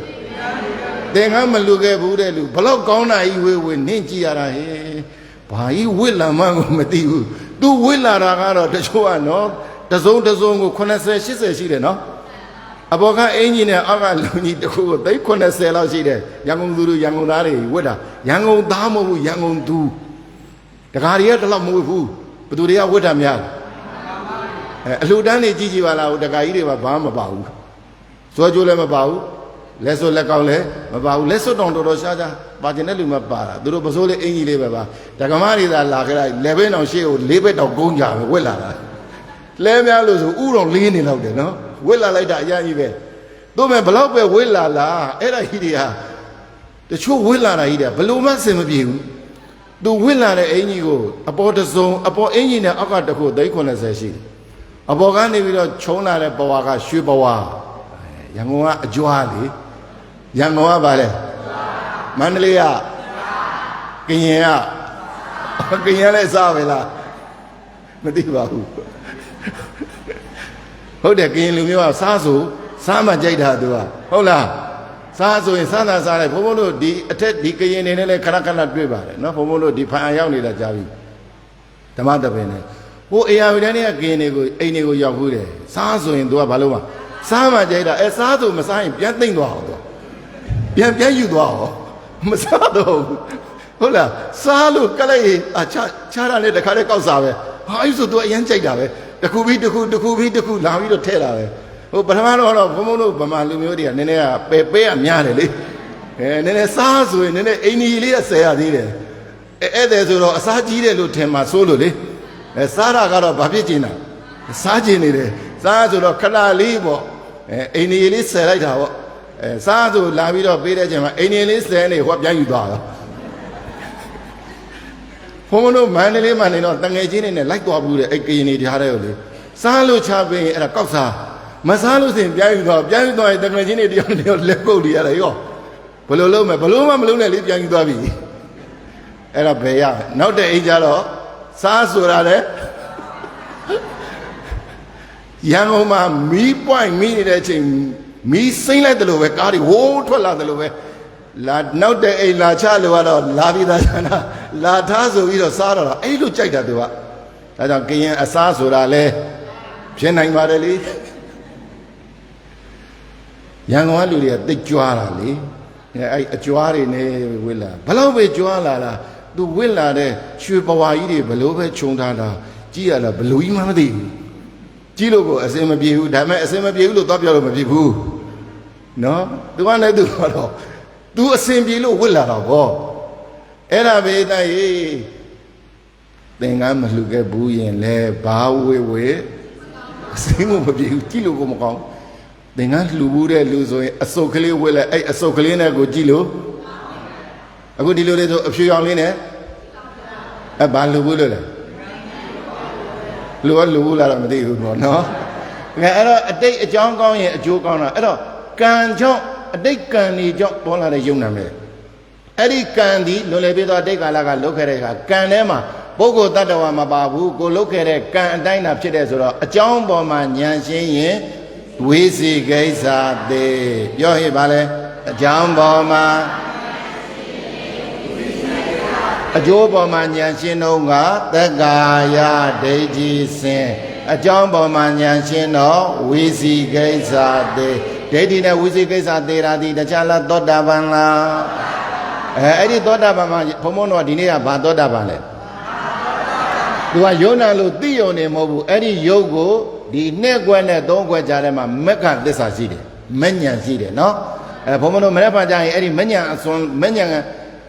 Dengan melukai bude lu, belok kau na iwe ninci arah he, bayi willa mangu mati u, tu willa ragaro tercuan no, tersong ku kena sesi deh no, apakah ini ni agak lu ni tu, tapi kena selau sih deh, yang unduru yang undari, weda, yang undamu yang undu, dekariya dalam muhu, betul dia weda mial, lu dah ni cici wala, dekari dia apa bau, suaju le bau. Leso lekau le, mabau leso dong doro saja, bacanya lu mabara, dulu besok le ini le bapa, dah kemari dah lah kira leben orang sih, leben tau gonja, wela lah, leben alu tu urang lini lau deh, no, wela lah dah ya ibe, tu me belau be wela lah, era hidia, tu cuma wela lah hidia, belum masih membiu, tu wela lah ini go, apa tu zong, apa ini ni agak tu dah ikut nasi sih, apa kan ni bila cona le bawa ka shu bawa, yang orang jual ni. Yang mana balik? Mandalaya, Kenya, Kenya le sahwe lah, nanti bahu. Hode Kenya lu miwa sasu sama jadi dah tu ah, hola sasu ini sana sana, pemulu di atet di Kenya ni le kanak dua bar, no pemulu di payau ni dah jadi, teman teman ni, oh iya ni Kenya ni go yahu le, sasu ini dua balua, sama jadi dah, sasu masai pianting dua tu. Biar you doa, masa tu, hola, selalu kalau cara ni dekat kau sahaja, itu tu yang cakap dah, deku, lalu itu terah. Oh, pertama orang pemulu pemalu dia, nenek pepe amnya le, nenek sahaja, nenek ini dia saya dia, tu sahaja dia lu tema solo le, sara kalau babi cina, sahaja ni le, sahaja tu kena libo, ini dia saya dah. Satu labi tu beda je, ini listen ni, apa yang itu ada. Pemulu mana no, tengah sini ni, like tu apa boleh, ini dia ada boleh. Selalu cabai ada kau sah, masalah sih, yang itu tengah sini dia lekau dia ada yo. Belum ni yang itu abi. Ada beya, now the age alo, sah surah le. Yang oma mi point mi ni dah cing. Mi sing lai dulu we kari ho thwat la dulu we la naut de ai la cha lo ado la bi da chana la tha so pi do sa do ai lo jait da tu ka da jaw Kayin asa soda le phit naing padel le Yangon lu de thik jwa la le ai ajwa de ne wit la balaw be jwa la la tu wit la de chwe pawa ji de balo be chung tha da ji ya la balo ji ma ma thi bu ji lo ko asin ma pye hu da me asin ma pye hu lo twa pyaw lo ma pye bu no tu kan le tu do tu asin pye lo wit la da bo era be ta ye thing ngan ma hlu ke bu yin le ba we asin mo ma pye hu ji lo ko ma kaung thing ngan hlu bu de lu so yin asuk kale wit le ai asuk kale ne ko ji loအခုဒီလိုလေးဆိုအဖြူရောင်လေးနဲ့ဘာလူဘူးလို့လဲလူကလူဘူးလားတော့မသိဘူးပေါ့နော်ငါအဲ့တော့အတိတ်အကြောင်းကောင်းရင်အကျိုးကောင်းတာအဲ့တော့ကံကြောင့်အတိတ်ကံတွေကြောင့်ပေါ်လာတဲ့ယုံနာမယ်အဲ့ဒီကံဒီလွန်လည်ပြီးတော့အတိတ်ကာလကလုတ်ခဲ့တဲ့ကကံထဲမှာပုဂ္ဂိုလ်တ attva မပါဘူးကိုလုတ်ခဲ့တဲ့ကံအတိုင်းသာဖြစ်တဲ့ဆိုတော့အကြောင်းပေါ်မှာဉာဏ်ရှင်းရင်ဝိသိကိစ္စသေးပြောဟိပါလဲအကြောင်းပေါ်မှာအကျိုးပေါ်မှာဉာဏ်ရှင်းတော့ကသက္ကာယဒိဋ္ဌိစင်အကြောင်းပေါ်မှာဉာဏ်ရှင်းတော့ဝိသိကိစ္စသေးဒိဋ္ဌိနဲ့ဝိသိကိစ္စသေးတာဒီတခြားလားသောတာပန်လားအဲ့ဒီသောတာပန်မှာဘုံဘုံတော့ဒီနေ့ကဘာသောတာပန်လဲသူကယုံနာလို့သိယုံနေမဟုတ်ဘူးအဲ့ဒီယုတ်ကိုဒီနှစ်ခွက်နဲ့သုံးခွက်ကြားထဲမှာမက္ခသစ္စာရှိတယ်မဉဏ်ရှိတယ်နော်ဘုံဘုံတို့မနေ့ကကြာရင်အဲ့ဒီမဉဏ်အစွန်းမဉဏ်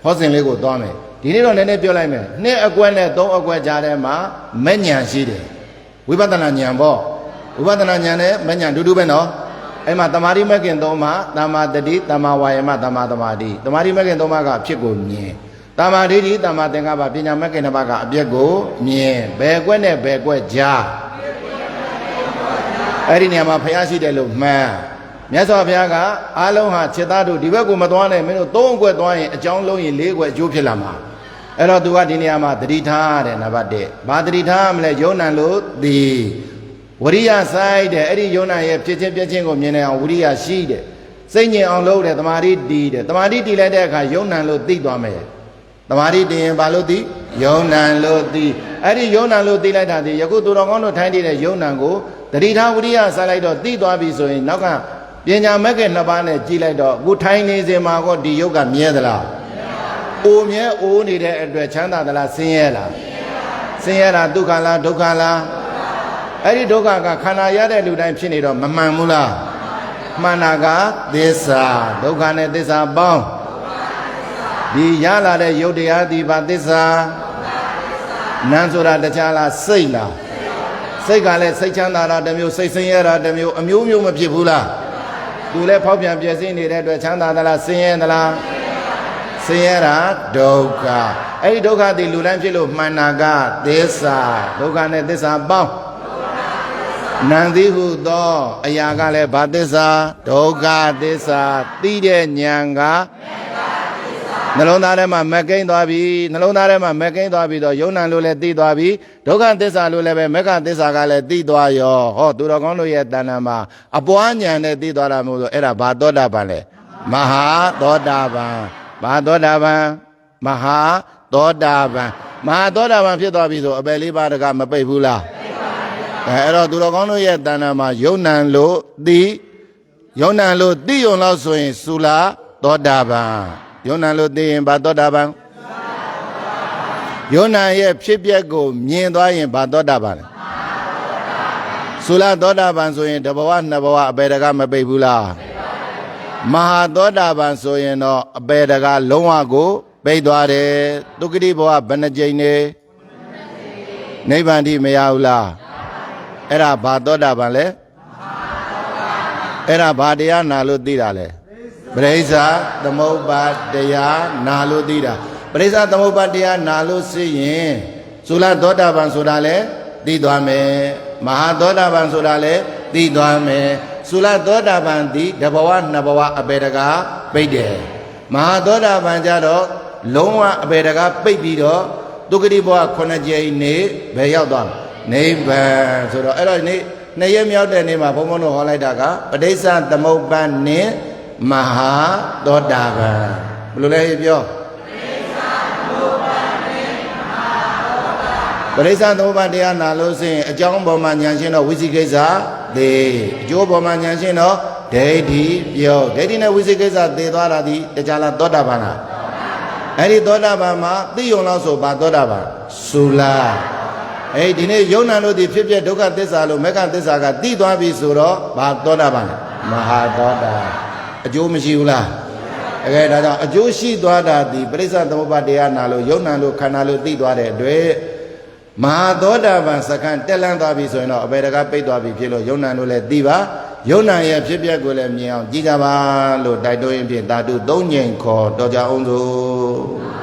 ဟောစဉ်လေးကိုသွားမယ်ဒီနေ့တော့နည်းနည်းပြောလိုက်မယ်နှစ်အကွက်နဲ့သုံးအကွက်ကြားထဲမှာမဉဏ်ရှိတယ်ဝိပဿနာဉာဏ်ပေါ့ဝိပဿနာဉာဏ်နဲ့မဉဏ်တူတူပဲနော်အဲ့မှာတမာတိမဂ်ခင်သုံးမှာတမာတတိတမာဝါယမတမာသမာဓိတမာတိမဂ်ခင်သုံးမှာကအဖြစ်ကိုမြင်တမာဒိဋ္ဌိတမာသင်္ကပ္ပပညာမဂ်ခင်တစ်ပါးကအပြစ်ကိုမြင်ဘယ်ကွက်နဲ့ဘယ်ကွက်ကြားအဲ့ဒီနေရာမှာဖျားရှိတယ်လို့မှန်းမြတ်စွာဘုရားကအားလုံးဟာခြေသားတို့ဒီဘက်ကိုမသွားနဲ့မင်းတို့သုံးအကွက်သွားရင်အကြောင်းလုံးရင်လေးကွက်အကျိုးဖြစ်လာမှာအဲ့တော့သူကဒီနေရာမှာတတိထားတဲ့နံပါတ်1ဘာတတိထားမလဲယုံနံလို့ဒီဝရိယစိုက်တဲ့အဲ့ဒီယုံနံရဲ့ဖြစ်ချင်းပြချင်းကိုမြင်နေအောင်ဝရိယရှိတဲ့ စိတ်ငြိမ်အောင်လုပ်တယ်တမာတိတီးတယ်တမာတိတီးလိုက်တဲ့အခါယုံနံလို့သိသွားမယ်တမာတိတီးရင်ဘာလို့သိယုံနံလို့သိအဲ့ဒီယုံနံလို့သိလိုက်တာဒီယခုသူတော်ကောင်းတို့ထိုင်းနေတဲ့ယုံနံကိုတတိထားဝိရိယဆက်လိုက်တော့သိသွားပြီဆိုရင်နောက်ကပညာမဲ့ကနှစ်ပါးနဲ့ကြည်လိုက်တော့အခုထိုင်းနေစင်မှာကောဒီယုတ်ကမြဲသလားအိုမြဲအိုးနေတဲ့အတွက်ချမ်းသာသလားဆင်းရဲလားဆင်းရဲတာဒုက္ခလားဒုက္ခလားအဲ့ဒီဒုက္ခကခန္ဓာရတဲ့လူတိုင်းဖြစ်နေတော့မမှန်ဘူးလားမှန်တာကသစ္စာဒုက္ခနဲ့သစ္စာပေါင်းဒီရလာတဲ့ယုတ်တရားဒီပါသစ္စာနာမ်ဆိုတာတခြားလားစိတ်လားစိတ်ကလည်းစိတ်ချမ်းသာတာတစ်မျိုးစိတ်ဆင်းရဲတာတစ်မျိုးအမျိုးမျိုးမဖြစ်ဘူးလားသူလည်းဖောက်ပြန်ပြည့်စည်နေတဲ့အတွက်ချမ်းသာသလားဆင်းရဲသလားဆင်းရဲတာဒုက္ခအဲ့ဒီဒုက္ခဒီလူတိုင်းဖြစ်လို့မှန်တာကသစ္စာဒုက္ခနဲ့သစ္စာပေါင်းနံသိဟုသောအရာကလည်းဘာသစ္စာဒုက္ခသစ္စာသိတဲ့ဉာဏ်ကနှလုံးသားထဲမှာမကိန်းသွားပြီနှလုံးသားထဲမှာမကိန်းသွားပြီတော့ယုံနံလို့လည်းသိသွားပြီဒုက္ခသစ္စာလို့လည်းပဲမက္ခသစ္စာကလည်းသိသွားရောဟောသူတော်ကောင်းတို့ရဲ့တဏ္ဍာမှာအပွားဉာဏ်နဲ့သိသွားတာမို့လို့အဲ့ဒါဘာသောတာပန်လဲမဟာသောတာပန်ဘာသောတာပန်မဟာသောတာပန်မဟာသောတာပန်ဖြစ်သွားပြီဆိုအပယ်လေးပါးတကမပိတ်ဘူးလားအဲ့တော့သူတော်ကောင်းတို့ရဲ့တဏ္ဍာမှာယုံနံလို့သိယုံနံလို့သိုံလို့ဆိုရင်သုလာသောတာပန်ယုံနံလို့သိရင်ဘာသောတာပန်ယုံနံရဲ့ဖြစ်ပျက်ကိုမြင်သွားရင်ဘာသောတာပန်လဲသုလာသောတာပန်ဆိုရင်တဘဝနှစ်ဘဝအပေတကမပိတ်ဘူးလားမဟာသောတာပန်ဆိုရင်တော့အပေတကလုံးဝကိုပိတ်သွားတယ်ဒုက္ခတိဘဝဘယ်နှကြိမ်နေနိဗ္ဗာန်ထိမရဘူးလားအဲ့ဒါဘာသောတာပန်လဲအဲ့ဒါဘာတရားနာလို့သိတာလဲပရိစ္ဆာသမုပ္ပါတရားနာလို့သိတာပရိစ္ဆာသမုပ္ပါတရားနာလို့သိရင်သုလသောတာပန်ဆိုတာလဲသိသွားမယ်မဟာသောတာပန်ဆိုတာလဲသိသွားမယ်သုလသောတာပန်ဒီတဘဝနှစ်ဘဝအပေတကပိတ်တယ်မဟာသောတာပန်ကြတော့လုံးဝအပေတကပိတ်ပြီးတော့ဒုက္ခတိဘဝ9ကြိမ်နေဘယ်ရောက်သွားလဲနိဗ္ဗာန်ဆိုတော့အဲ့တော့နေ့နှစ်ရက်မြောက်တဲ့နေ့မှာဘုန်းဘုန်းတို့ဟောလိုက်တာကပဋိစ္စသမုပ္ပါနဲ့မဟာသောတာပန်ဘယ်လိုလဲပြောပဋိစ္စသမုပ္ပါတရားနာလို့ဆိုရင်အကြောင်းပေါ်မှာဉာဏ်ရှင်းတော့ဝိသိကိစ္စသေအကျိုးပေါ်မှာဉာဏ်ရှင်းတော့ဒိဋ္ဌိပြောဒိဋ္ဌိနဲ့ဝိသိကိစ္စသေသွားတာဒီတရားလားသောတာပန်လားအဲ့ဒီသောတာပန်မှာသိုံလို့ဆိုပါသောတာပန်သုလာအဲ့ဒီနေ့ယုံနံလို့ဒီဖြစ်ဖြစ်ဒုက္ခသစ္စာလို့မက္ခသစ္စာကသိသွားပြီဆိုတော့ဘာသောတာပန်မဟာသောတာအကျိုးမရှိဘူးလားအဲဒါကြောင့်အကျိုးရှိသွားတာဒီပရိစ္ဆသမုပ္ပါတရားနာလို့ယုံနံလို့ခန္ဓာလို့သိသွားတဲ့အတွက်မဟာသောတာပန်စကံတက်လန်းသွားပြီဆိုရင်တော့အပေတကပိတ်သွားပြီဖြစ်လို့ယုံနံလို့လည်းသိပါယုံနံရဲ့ဖြစ်ပျက်ကိုလည်းမြင်အောင်ကြည်ကြပါလို့တိုက်တွန်းရင်ဖြင့်ဓာတု၃ငြိမ်ခေါ်တော်ကြအောင်စို့